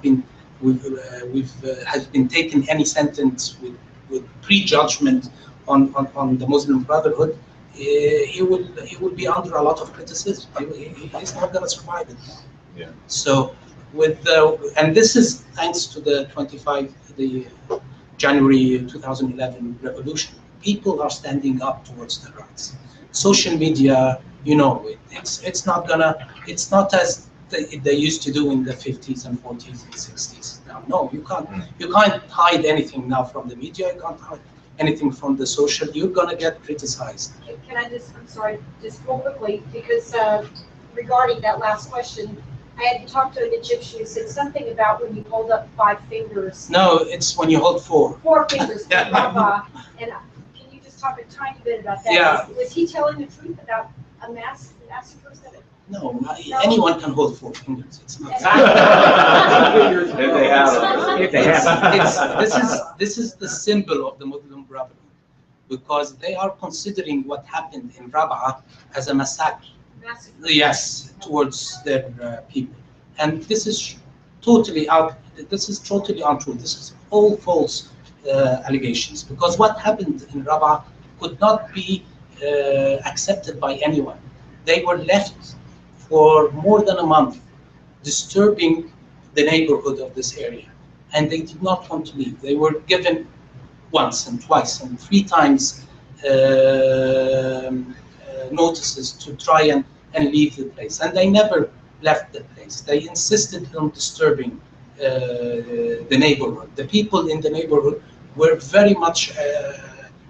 S2: been taken any sentence prejudgment on the Muslim Brotherhood, he will be under a lot of criticism. He's not going to survive it.
S10: Yeah.
S2: So and this is thanks to the January 2011 revolution. People are standing up towards their rights. Social media, it's not as they used to do in the 50s and 40s and 60s. Now, no, you can't hide anything now from the media. You can't hide anything from the social. You're gonna get criticized.
S9: Can I I'm sorry, just real quickly, because regarding that last question, I had talked to an Egyptian who said something about when you hold up 5 fingers.
S2: No, it's when you hold 4.
S9: 4 fingers. And can you just talk a tiny bit about that?
S2: Yeah.
S9: Was he telling the truth about a massacres that?
S2: No, anyone can hold 4 fingers. It's not.
S10: If they have.
S2: This is the symbol of the Muslim Brotherhood, because they are considering what happened in Rabaa as a massacre. Yes, towards their people, and this is totally untrue. This is all false allegations, because what happened in Rabaa could not be accepted by anyone. They were left for more than a month, disturbing the neighborhood of this area, and they did not want to leave. They were given once and twice and 3 times notices to try and leave the place, and they never left the place. They insisted on disturbing the neighborhood. The people in the neighborhood were very much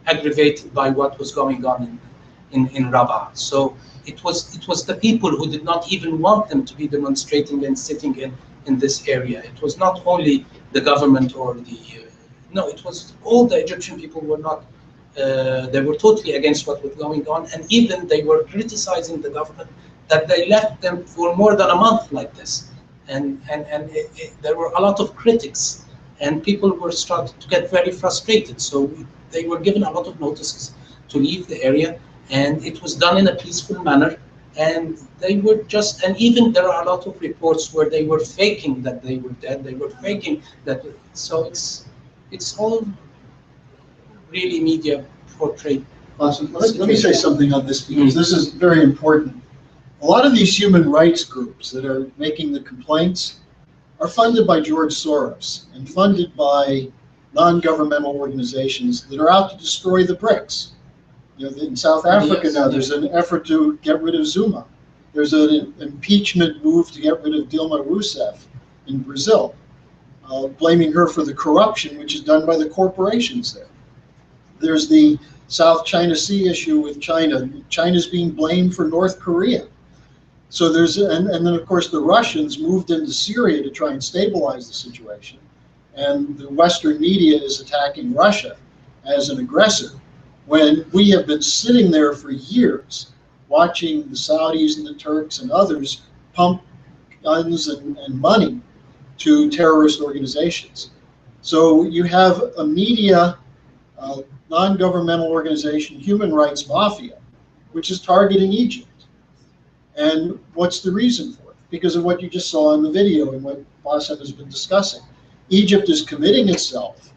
S2: aggravated by what was going on in Rabaa. So it was the people who did not even want them to be demonstrating and sitting in this area. It was not only the government or no, it was all the Egyptian people were not. They were totally against what was going on, and even they were criticizing the government that they left them for more than a month like this. And there were a lot of critics, and people were starting to get very frustrated. So they were given a lot of notices to leave the area, and it was done in a peaceful manner. And they were just, and even there are a lot of reports where they were faking that they were dead. They were faking that. So it's all really media portrayed.
S1: Awesome. Let me say something on this, because this is very important. A lot of these human rights groups that are making the complaints are funded by George Soros and funded by non-governmental organizations that are out to destroy the BRICS. In South Africa now, there's an effort to get rid of Zuma. There's an impeachment move to get rid of Dilma Rousseff in Brazil, blaming her for the corruption which is done by the corporations there. There's the South China Sea issue with China. China's being blamed for North Korea. So and then of course the Russians moved into Syria to try and stabilize the situation. And the Western media is attacking Russia as an aggressor, when we have been sitting there for years watching the Saudis and the Turks and others pump guns and money to terrorist organizations. So you have a media, non-governmental organization, human rights mafia, which is targeting Egypt. And what's the reason for it? Because of what you just saw in the video and what Bassem has been discussing. Egypt is committing itself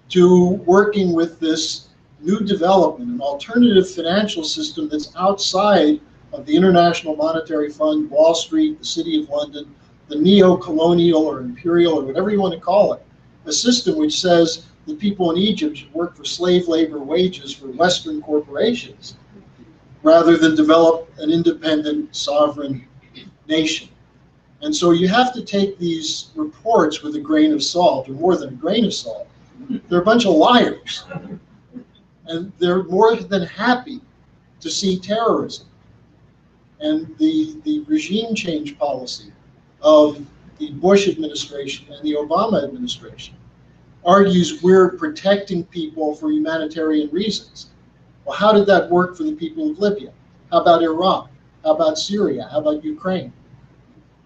S1: to working with this new development, an alternative financial system that's outside of the International Monetary Fund, Wall Street, the City of London, the neo-colonial or imperial or whatever you want to call it, a system which says that people in Egypt should work for slave labor wages for Western corporations rather than develop an independent sovereign nation. And so you have to take these reports with a grain of salt, or more than a grain of salt. They're a bunch of liars. And they're more than happy to see terrorism. And the regime change policy of the Bush administration and the Obama administration argues we're protecting people for humanitarian reasons. Well, how did that work for the people of Libya? How about Iraq? How about Syria? How about Ukraine?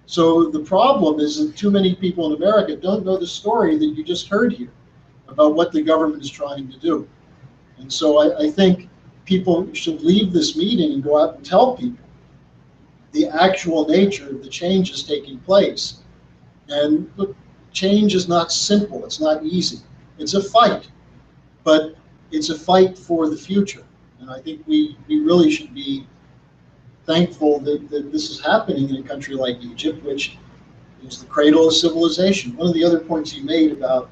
S1: So the problem is that too many people in America don't know the story that you just heard here about what the government is trying to do. And so I think people should leave this meeting and go out and tell people the actual nature of the changes taking place. And look, change is not simple. It's not easy. It's a fight. but it's a fight for the future. And I think we really should be thankful that this is happening in a country like Egypt, which is the cradle of civilization. One of the other points you made about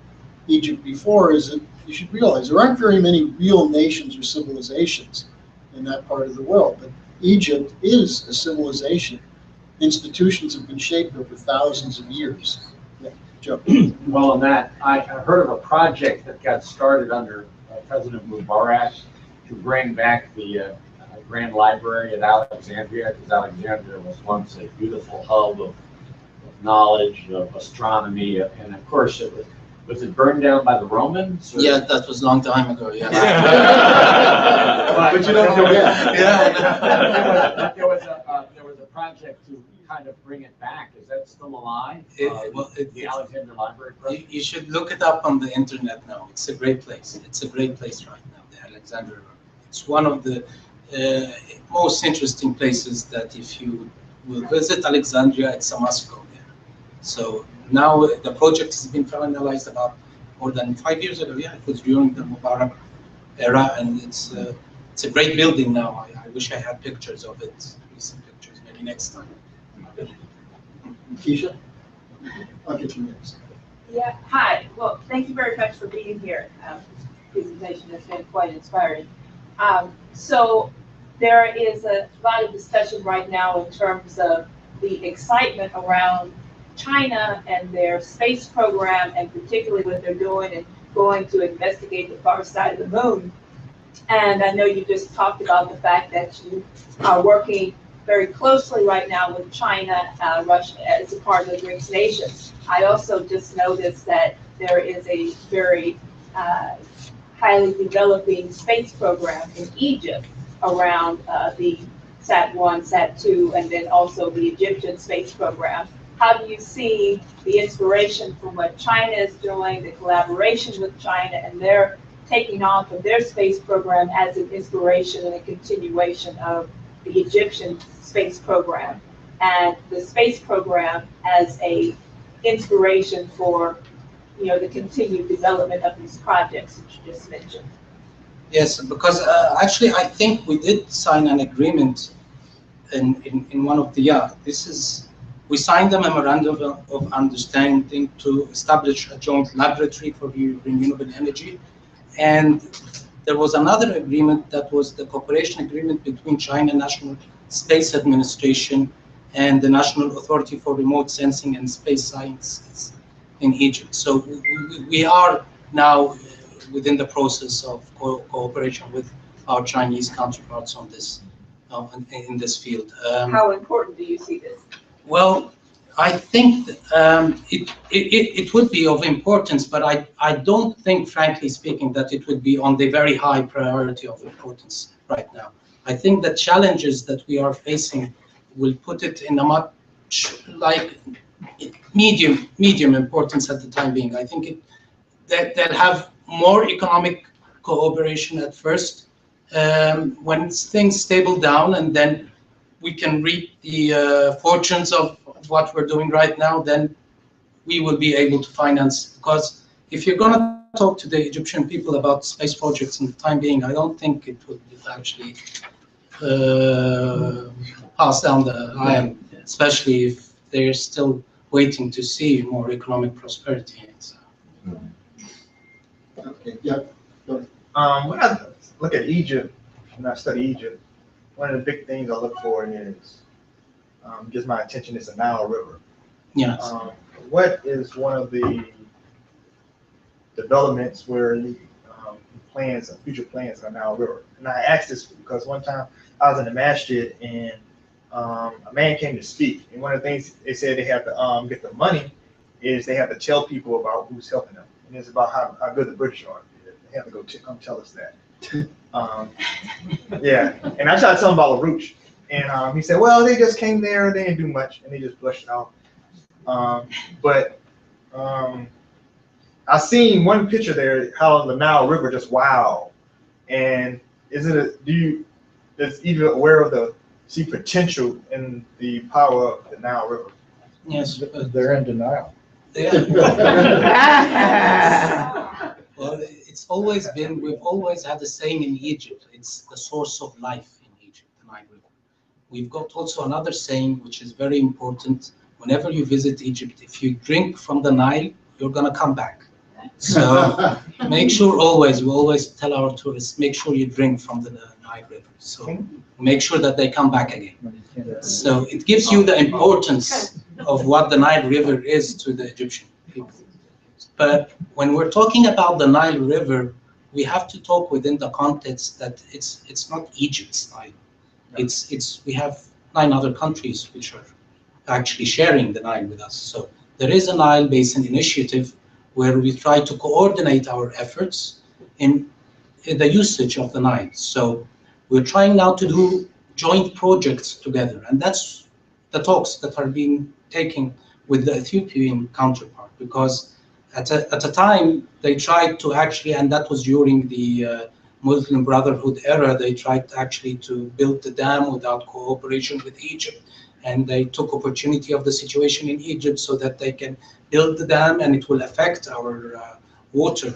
S1: Egypt before is that you should realize there aren't very many real nations or civilizations in that part of the world, but Egypt is a civilization. Institutions have been shaped over thousands of years. Yeah, Joe.
S11: Well, on that, I heard of a project that got started under President Mubarak to bring back the Grand Library at Alexandria, because Alexandria was once a beautiful hub of knowledge, of astronomy, and of course, was it burned down by the Romans? Or?
S2: Yeah, that was a long time ago, yeah.
S11: But
S1: you don't forget.
S2: Yeah.
S11: There was a project to kind of bring it back. Is that still alive? The Alexandria Library project?
S2: You should look it up on the internet now. It's a great place. It's a great place right now, the Alexandria. It's one of the most interesting places that if you will visit Alexandria, it's a must go there. So now the project has been finalized about more than 5 years ago. Yeah, it was during the Mubarak era, and it's a great building now. I wish I had pictures of it, recent pictures. Maybe next time.
S1: Keisha? I'll get you next.
S12: Yeah, hi. Well, thank you very much for being here. This presentation has been quite inspiring. So there is a lot of discussion right now in terms of the excitement around China and their space program, and particularly what they're doing and going to investigate the far side of the moon. And I know you just talked about the fact that you are working very closely right now with China, Russia, as a part of the BRICS nations. I also just noticed that there is a very highly developing space program in Egypt around the Sat-1, Sat-2, and then also the Egyptian space program. How do you see the inspiration from what China is doing, the collaboration with China, and their taking off of their space program as an inspiration and a continuation of the Egyptian space program, and the space program as a inspiration for, you know, the continued development of these projects that you just mentioned?
S2: Yes, because actually I think we did sign an agreement in one of the, we signed a memorandum of understanding to establish a joint laboratory for renewable energy. And there was another agreement that was the cooperation agreement between China National Space Administration and the National Authority for Remote Sensing and Space Sciences in Egypt. So we are now within the process of cooperation with our Chinese counterparts on this, in this field.
S12: How important do you see this?
S2: Well, I think it would be of importance, but I don't think, frankly speaking, that it would be on the very high priority of importance right now. I think the challenges that we are facing will put it in a much like medium importance at the time being. I think that have more economic cooperation at first, when things stable down, and then we can reap the fortunes of what we're doing right now, then we will be able to finance. Because if you're going to talk to the Egyptian people about space projects in the time being, I don't think it would actually pass down the aisle, especially if they're still waiting to see more economic prosperity. So.
S1: Okay, yeah.
S13: When I look at Egypt, when I study Egypt, one of the big things I look for is, gets my attention, is the Nile River.
S2: Yes.
S13: What is one of the developments where the plans, future plans on the Nile River? And I asked this because one time I was in the masjid and a man came to speak, and one of the things they said they have to get the money is they have to tell people about who's helping them, and it's about how good the British are. They have to go come tell us that. Yeah, and I tried to tell him about LaRouche, and he said, well, they just came there and they didn't do much, and they just flushed out. But I seen one picture there, how the Nile River just wow. And is it is even aware of the potential in the power of the Nile River?
S2: Yes,
S5: They're in denial.
S2: Yeah. Well, It's always been, we've always had the same in Egypt. It's the source of life in Egypt, the Nile River. We've got also another saying, which is very important. Whenever you visit Egypt, if you drink from the Nile, you're going to come back. So make sure always, we always tell our tourists, make sure you drink from the Nile River. So make sure that they come back again. So it gives you the importance of what the Nile River is to the Egyptian people. But when we're talking about the Nile River, we have to talk within the context that it's not Egypt's Nile. We have 9 other countries which are actually sharing the Nile with us. So there is a Nile Basin Initiative where we try to coordinate our efforts in the usage of the Nile. So we're trying now to do joint projects together, and that's the talks that are being taken with the Ethiopian counterpart, because at a time they tried to actually, and that was during the Muslim Brotherhood era, they tried actually to build the dam without cooperation with Egypt, and they took opportunity of the situation in Egypt so that they can build the dam, and it will affect our water,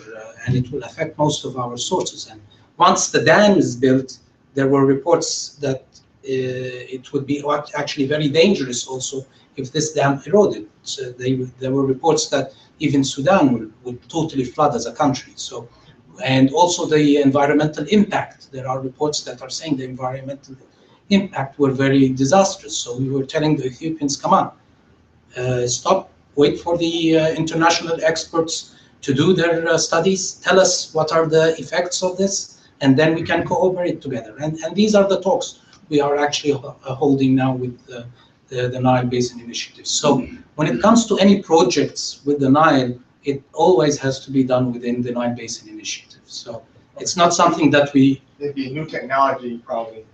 S2: and it will affect most of our sources. And once the dam is built, there were reports that it would be actually very dangerous also if this dam eroded. So there were reports that even Sudan would totally flood as a country. So, and also the environmental impact. There are reports that are saying the environmental impact were very disastrous. So we were telling the Ethiopians, come on, stop, wait for the international experts to do their studies, tell us what are the effects of this, and then we can cooperate together. And these are the talks we are actually holding now with the Nile Basin Initiative. So when it comes to any projects with the Nile, it always has to be done within the Nile Basin Initiative. So it's not something that we...
S13: There'd be new technology probably.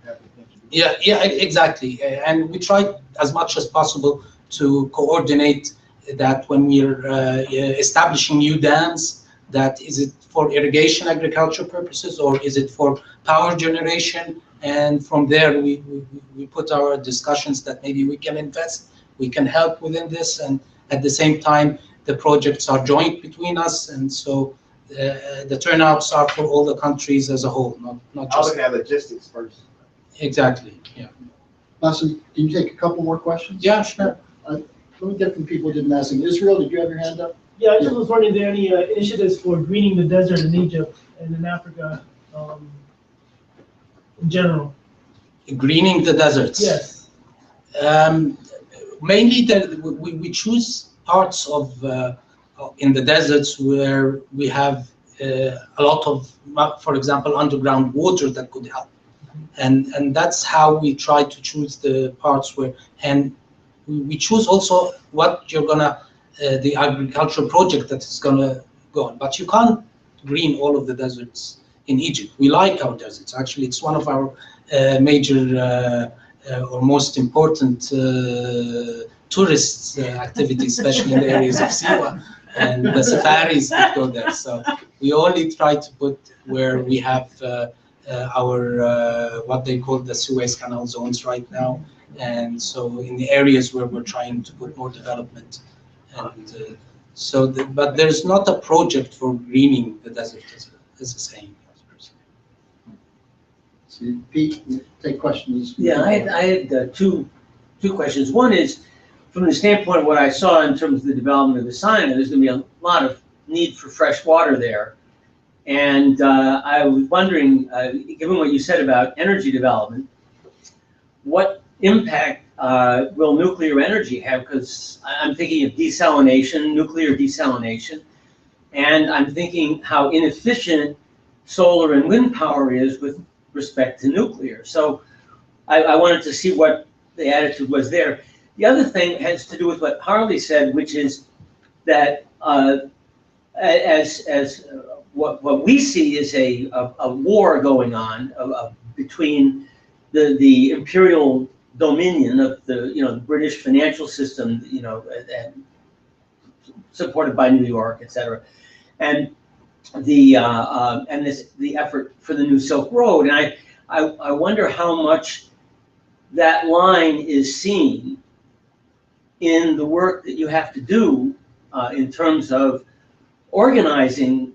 S2: Yeah, exactly. And we try as much as possible to coordinate that when we're establishing new dams, that is it for irrigation agriculture purposes or is it for power generation? And from there we put our discussions that maybe we can invest, we can help within this, and at the same time the projects are joint between us, and so the turnouts are for all the countries as a whole, not just...
S13: I'll look at logistics first.
S2: Exactly, yeah.
S1: Bassem, can you take a couple more questions?
S2: Yeah, sure.
S1: Let me get from people who didn't ask. Israel, did you have your hand up?
S14: Yeah, I just was wondering if there are any initiatives for greening the desert in Egypt and in Africa in general.
S2: Greening the deserts?
S14: Yes.
S2: Mainly we choose parts of in the deserts where we have a lot of, for example, underground water that could help. And that's how we try to choose the parts where, and we choose also what you're gonna, the agricultural project that is gonna go on. But you can't green all of the deserts in Egypt. We like our deserts. Actually, it's one of our major or most important tourist activities, especially in the areas of Siwa, and the safaris that go there. So we only try to put where we have our what they call the Suez Canal zones right now, and so in the areas where we're trying to put more development, and but there's not a project for greening the desert as a saying.
S1: So Pete, take questions.
S10: Yeah, I had two questions. One is, from the standpoint of what I saw in terms of the development of the Sinai, there's going to be a lot of need for fresh water there. And I was wondering, given what you said about energy development, what impact will nuclear energy have? Because I'm thinking of desalination, nuclear desalination, and I'm thinking how inefficient solar and wind power is with respect to nuclear. So I wanted to see what the attitude was there. The other thing has to do with what Harley said, which is that what we see is a war going on between the imperial dominion of the British financial system, and supported by New York, etc., and the effort for the new Silk Road. And I wonder how much that line is seen in the work that you have to do in terms of organizing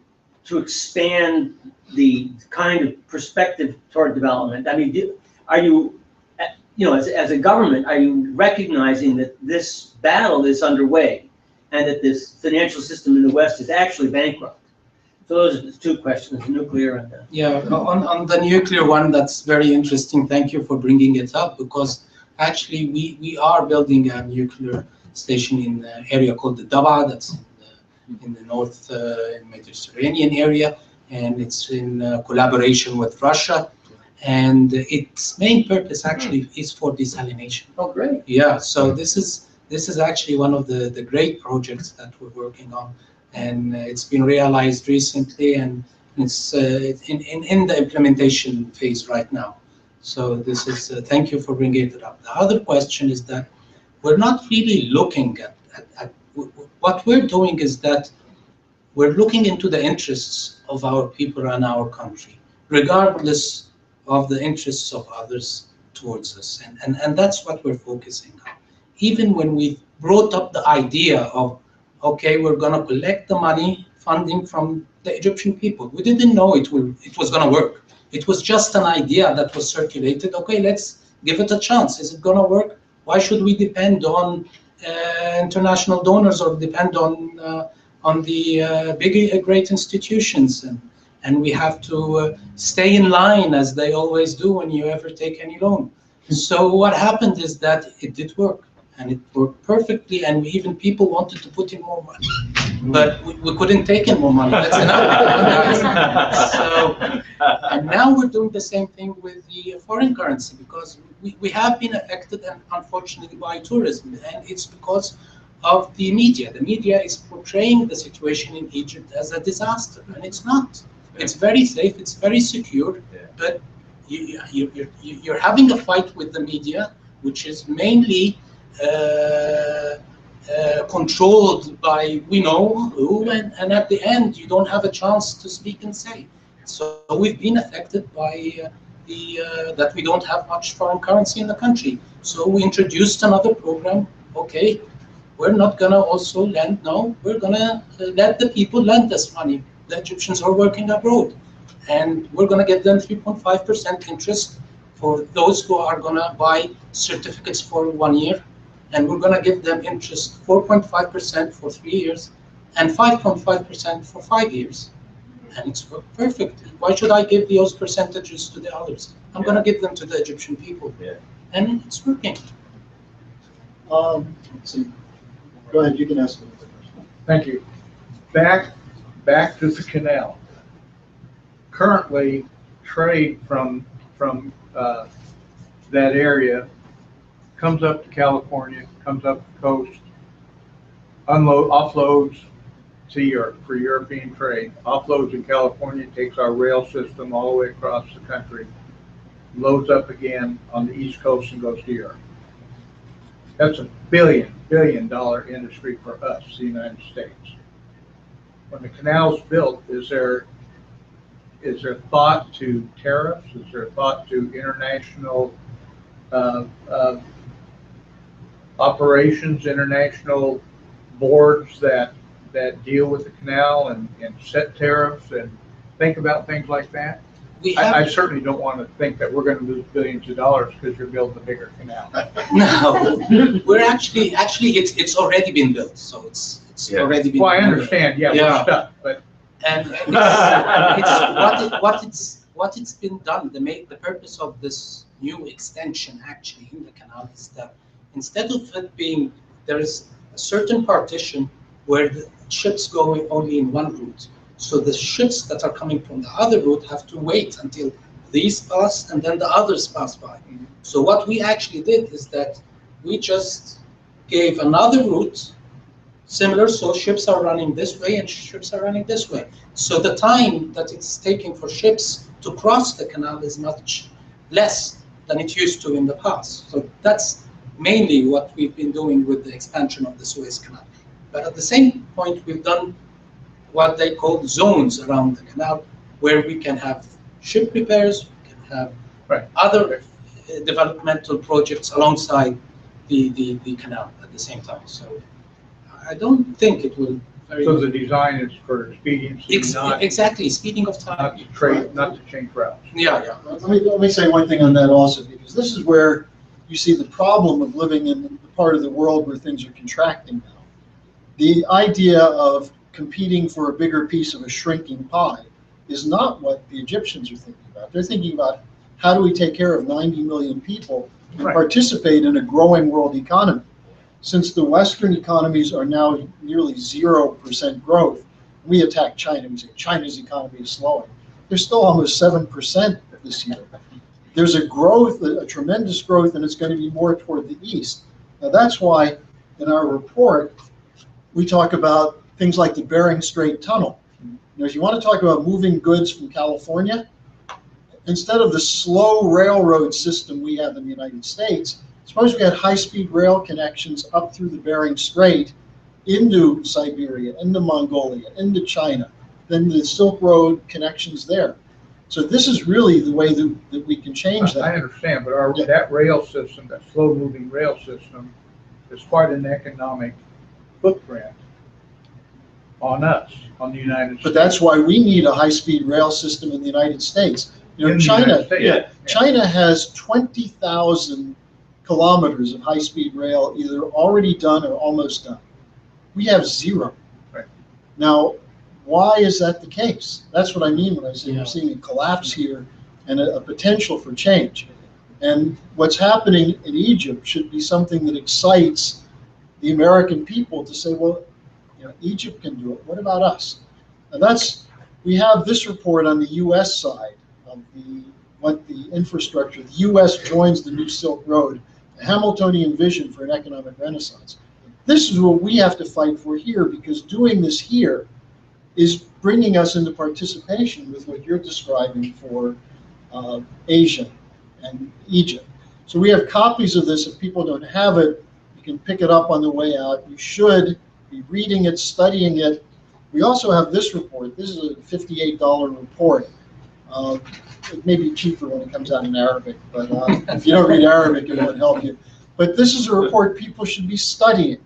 S10: to expand the kind of perspective toward development? I mean, are you, as a government, are you recognizing that this battle is underway and that this financial system in the West is actually bankrupt? So those are the two questions, nuclear and the...
S2: Yeah, on the nuclear one, that's very interesting. Thank you for bringing it up, because actually we are building a nuclear station in an area called the Daba, that's in the north Mediterranean area, and it's in collaboration with Russia. And its main purpose actually is for desalination.
S10: Oh, great.
S2: Yeah, so this is actually one of the great projects that we're working on, and it's been realized recently, and it's in the implementation phase right now. So this is thank you for bringing it up. The other question is that we're not really looking at what we're doing is that we're looking into the interests of our people and our country, regardless of the interests of others towards us, and that's what we're focusing on. Even when we brought up the idea of, okay, we're going to collect the money, funding from the Egyptian people, we didn't know it was going to work. It was just an idea that was circulated. Okay, let's give it a chance. Is it going to work? Why should we depend on international donors or depend on the big, great institutions? And we have to stay in line, as they always do when you ever take any loan. So what happened is that it did work, and it worked perfectly, and even people wanted to put in more money, but we couldn't take in more money. That's enough. So, and now we're doing the same thing with the foreign currency, because we have been affected, and unfortunately, by tourism, and it's because of the media. The media is portraying the situation in Egypt as a disaster, and it's not. It's very safe, it's very secure, but you're having a fight with the media, which is mainly controlled by we know who, and at the end you don't have a chance to speak and say. So we've been affected by that we don't have much foreign currency in the country. So we introduced another program. Okay, we're not gonna also lend, no, we're gonna let the people lend us money. The Egyptians are working abroad, and we're gonna give them 3.5% interest for those who are gonna buy certificates for 1 year, and we're gonna give them interest 4.5% for 3 years and 5.5% for 5 years. And it's worked perfectly. Why should I give those percentages to the others? I'm gonna give them to the Egyptian people. And it's working.
S1: So go ahead, you can ask me.
S5: Thank you. Back to the canal. Currently, trade from that area comes up to California, comes up the coast, offloads to Europe for European trade, offloads in California, takes our rail system all the way across the country, loads up again on the East Coast and goes to Europe. That's a billion dollar industry for us, the United States. When the canal's built, is there thought to tariffs? Is there thought to international operations, international boards that deal with the canal and set tariffs and think about things like that? I certainly don't want to think that we're going to lose billions of dollars because you're building a bigger canal.
S2: No, we're actually it's already been built, so it's already been.
S5: Well, I understand. Yeah, we're stuck, but
S2: and what it's been done. The purpose of this new extension actually in the canal is that instead of it being, there is a certain partition where the ships go only in one route. So the ships that are coming from the other route have to wait until these pass and then the others pass by. So what we actually did is that we just gave another route similar, so ships are running this way and ships are running this way. So the time that it's taking for ships to cross the canal is much less than it used to in the past. So that's mainly what we've been doing with the expansion of the Suez Canal. But at the same point, we've done what they call zones around the canal, where we can have ship repairs, we can have other developmental projects alongside the canal at the same time. So I don't think it will
S5: So the design is for expediency, not,
S2: Exactly, speeding of time.
S5: not to trade, not to change routes.
S2: Yeah.
S1: Let me say one thing on that also, because this is where you see the problem of living in the part of the world where things are contracting now. The idea of competing for a bigger piece of a shrinking pie is not what the Egyptians are thinking about. They're thinking about how do we take care of 90 million people and participate in a growing world economy. Since the Western economies are now nearly 0% growth, we attack China. We say China's economy is slowing. They're still almost 7% this year. There's a growth, a tremendous growth, and it's going to be more toward the east. Now that's why in our report we talk about things like the Bering Strait Tunnel. You know, if you want to talk about moving goods from California, instead of the slow railroad system we have in the United States, suppose we had high-speed rail connections up through the Bering Strait into Siberia, into Mongolia, into China, then the Silk Road connections there. So this is really the way that we can change that.
S5: I understand, but that rail system, that slow-moving rail system, is quite an economic footprint on us, on the United States.
S1: But that's why we need a high-speed rail system in the United States. You know, China has 20,000 kilometers of high-speed rail either already done or almost done. We have 0.
S5: Right.
S1: Now, why is that the case? That's what I mean when I say we're seeing a collapse here and a potential for change. And what's happening in Egypt should be something that excites the American people to say, well, you know, Egypt can do it. What about us? And we have this report on the U.S. side of what the infrastructure. The U.S. joins the new Silk Road, a Hamiltonian vision for an economic renaissance. This is what we have to fight for here, because doing this here is bringing us into participation with what you're describing for Asia and Egypt. So we have copies of this. If people don't have it, you can pick it up on the way out. You should be reading it, studying it. We also have this report. This is a $58 report. It may be cheaper when it comes out in Arabic, but if you don't read Arabic, it won't help you. But this is a report people should be studying.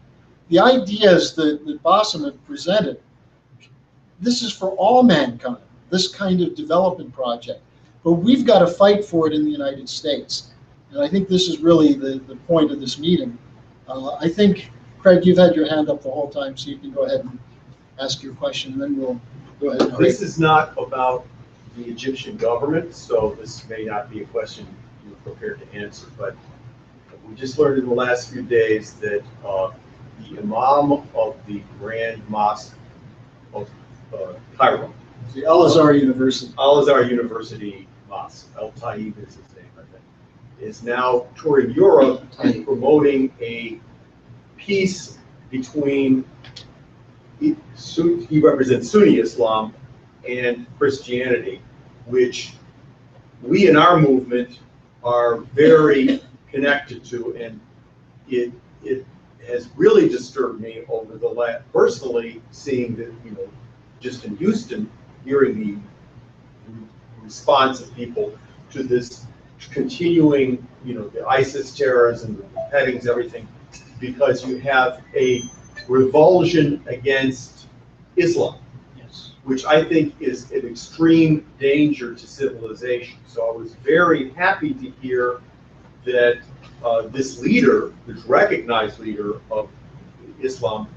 S1: The ideas that Bassem had presented, this is for all mankind, this kind of development project. But we've got to fight for it in the United States. And I think this is really the point of this meeting. I think, Craig, you've had your hand up the whole time, so you can go ahead and ask your question, and then we'll go ahead and
S15: This is not about the Egyptian government, so this may not be a question you're prepared to answer, but we just learned in the last few days that the Imam of the Grand Mosque of Cairo,
S1: the Al-Azhar University.
S15: Al-Azhar University Mosque, Al-Taib is his name, I think, is now touring Europe and promoting a peace between, he represents Sunni Islam and Christianity, which we in our movement are very connected to, and it has really disturbed me over the last, personally, seeing that, you know, just in Houston, hearing the response of people to this continuing, you know, the ISIS terrorism, the beheadings, everything, because you have a revulsion against Islam, which I think is an extreme danger to civilization. So I was very happy to hear that this leader, this recognized leader of Islam,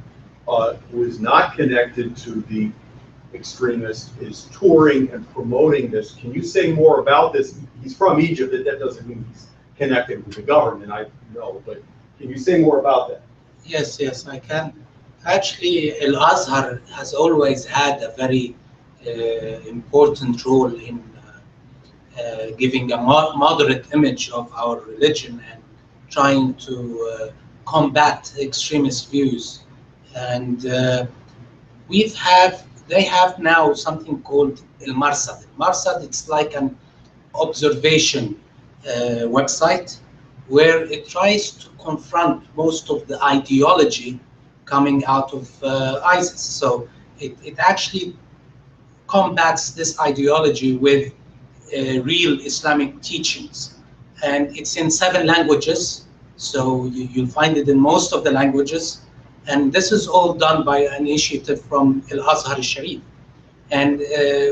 S15: who is not connected to the extremists, is touring and promoting this. Can you say more about this? He's from Egypt, that doesn't mean he's connected with the government, I know, but can you say more about that?
S2: Yes, I can. Actually, Al-Azhar has always had a very important role in giving a moderate image of our religion and trying to combat extremist views. And they have now something called Al-Marsad. Marsad, it's like an observation website where it tries to confront most of the ideology coming out of ISIS. So it actually combats this ideology with real Islamic teachings. And it's in 7 languages, so you'll find it in most of the languages. And this is all done by an initiative from Al-Azhar al-Sharif. And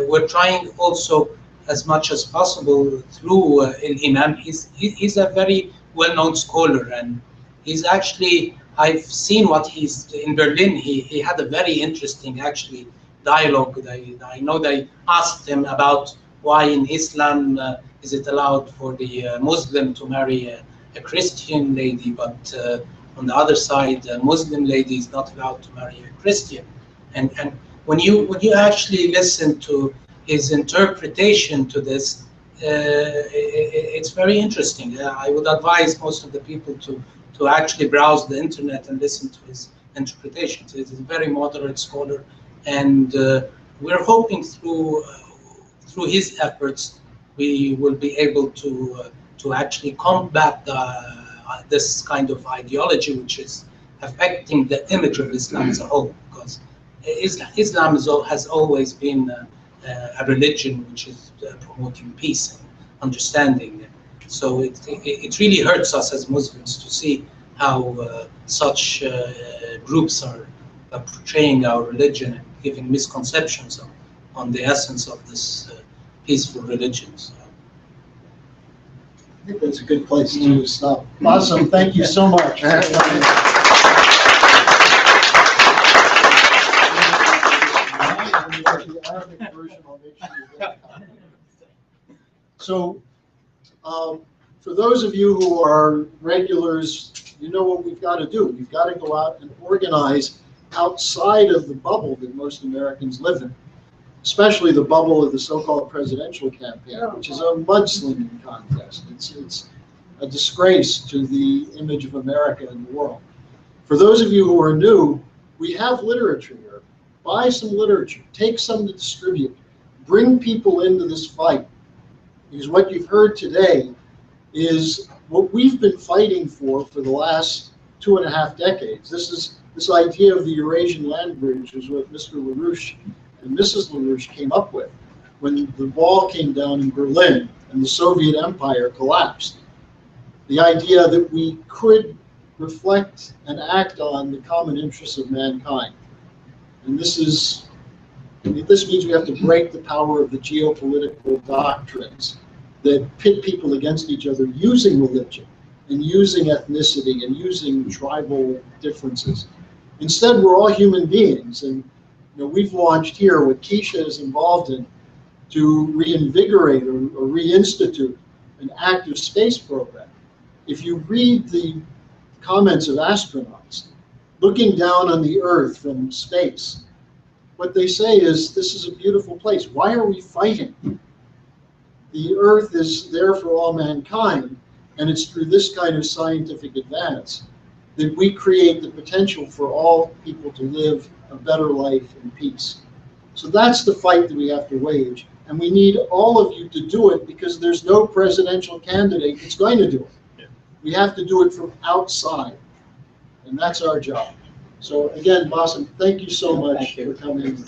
S2: we're trying also as much as possible through Al-Imam. He's a very well-known scholar, and he's actually, I've seen what he's in Berlin. He had a very interesting actually dialogue. I know they asked him about why in Islam is it allowed for the Muslim to marry a Christian lady, but on the other side, a Muslim lady is not allowed to marry a Christian. And when you actually listen to his interpretation to this, it's very interesting. I would advise most of the people to actually browse the internet and listen to his interpretations. He's a very moderate scholar, and we're hoping through his efforts we will be able to actually combat this kind of ideology which is affecting the image of Islam as a whole, because Islam has always been a religion which is promoting peace and understanding. So it really hurts us as Muslims to see how such groups are portraying our religion and giving misconceptions on the essence of this peaceful religion. So.
S1: I think that's a good place to stop. Awesome, thank you so much. So, for those of you who are regulars, you know what we've got to do. We've got to go out and organize outside of the bubble that most Americans live in, especially the bubble of the so-called presidential campaign, which is a mudslinging contest. It's a disgrace to the image of America in the world. For those of you who are new, we have literature here. Buy some literature, take some to distribute, bring people into this fight. Because what you've heard today is what we've been fighting for the last 2.5 decades. This idea of the Eurasian land bridge is what Mr. LaRouche and Mrs. LaRouche came up with when the wall came down in Berlin and the Soviet Empire collapsed. The idea that we could reflect and act on the common interests of mankind. And this means we have to break the power of the geopolitical doctrines that pit people against each other using religion and using ethnicity and using tribal differences. Instead, we're all human beings, and we've launched here what Keisha is involved in to reinvigorate or reinstitute an active space program. If you read the comments of astronauts looking down on the Earth from space, what they say is, this is a beautiful place. Why are we fighting? The Earth is there for all mankind, and it's through this kind of scientific advance that we create the potential for all people to live a better life in peace. So that's the fight that we have to wage, and we need all of you to do it, because there's no presidential candidate that's going to do it. Yeah. We have to do it from outside, and that's our job. So again, Bassem, thank you so much for coming.